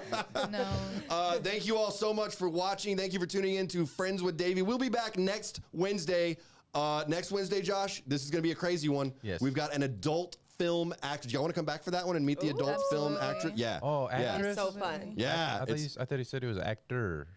No. Thank you all so much for watching. Thank you for tuning in to Friends with Davey. We'll be back next Wednesday. Next Wednesday, Josh, this is going to be a crazy one. Yes. We've got an adult film actor. Do y'all want to come back for that one and meet the adult film absolutely. actor? Yeah. Oh, yeah. actress? So fun. Yeah. I thought you said he was an actor.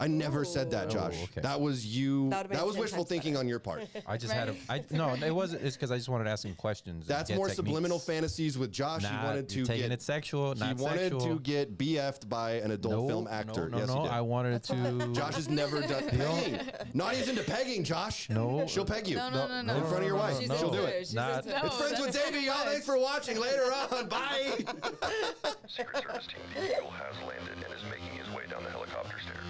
I never said that, Oh, Josh. okay. That was you. That would've That been was 10 wishful times thinking better. on your part. I just had no, it wasn't. It's because I just wanted to ask him questions. and That's get more techniques. subliminal fantasies with Josh. Nah, he wanted to you're taking get it sexual. he Not wanted sexual. to get BF'd by an adult film actor. No, Yes, no, he did. I wanted to. Josh has never done pegging. Nadia's into pegging, Josh. No. She'll peg you. No. In front of your wife. She's No. She'll do into it. She's Not- into it. It's Friends with that's Davey, y'all. fun. Thanks for watching. Later on. Bye. Secret Service Team Eagle has landed and is making his way down the helicopter stairs.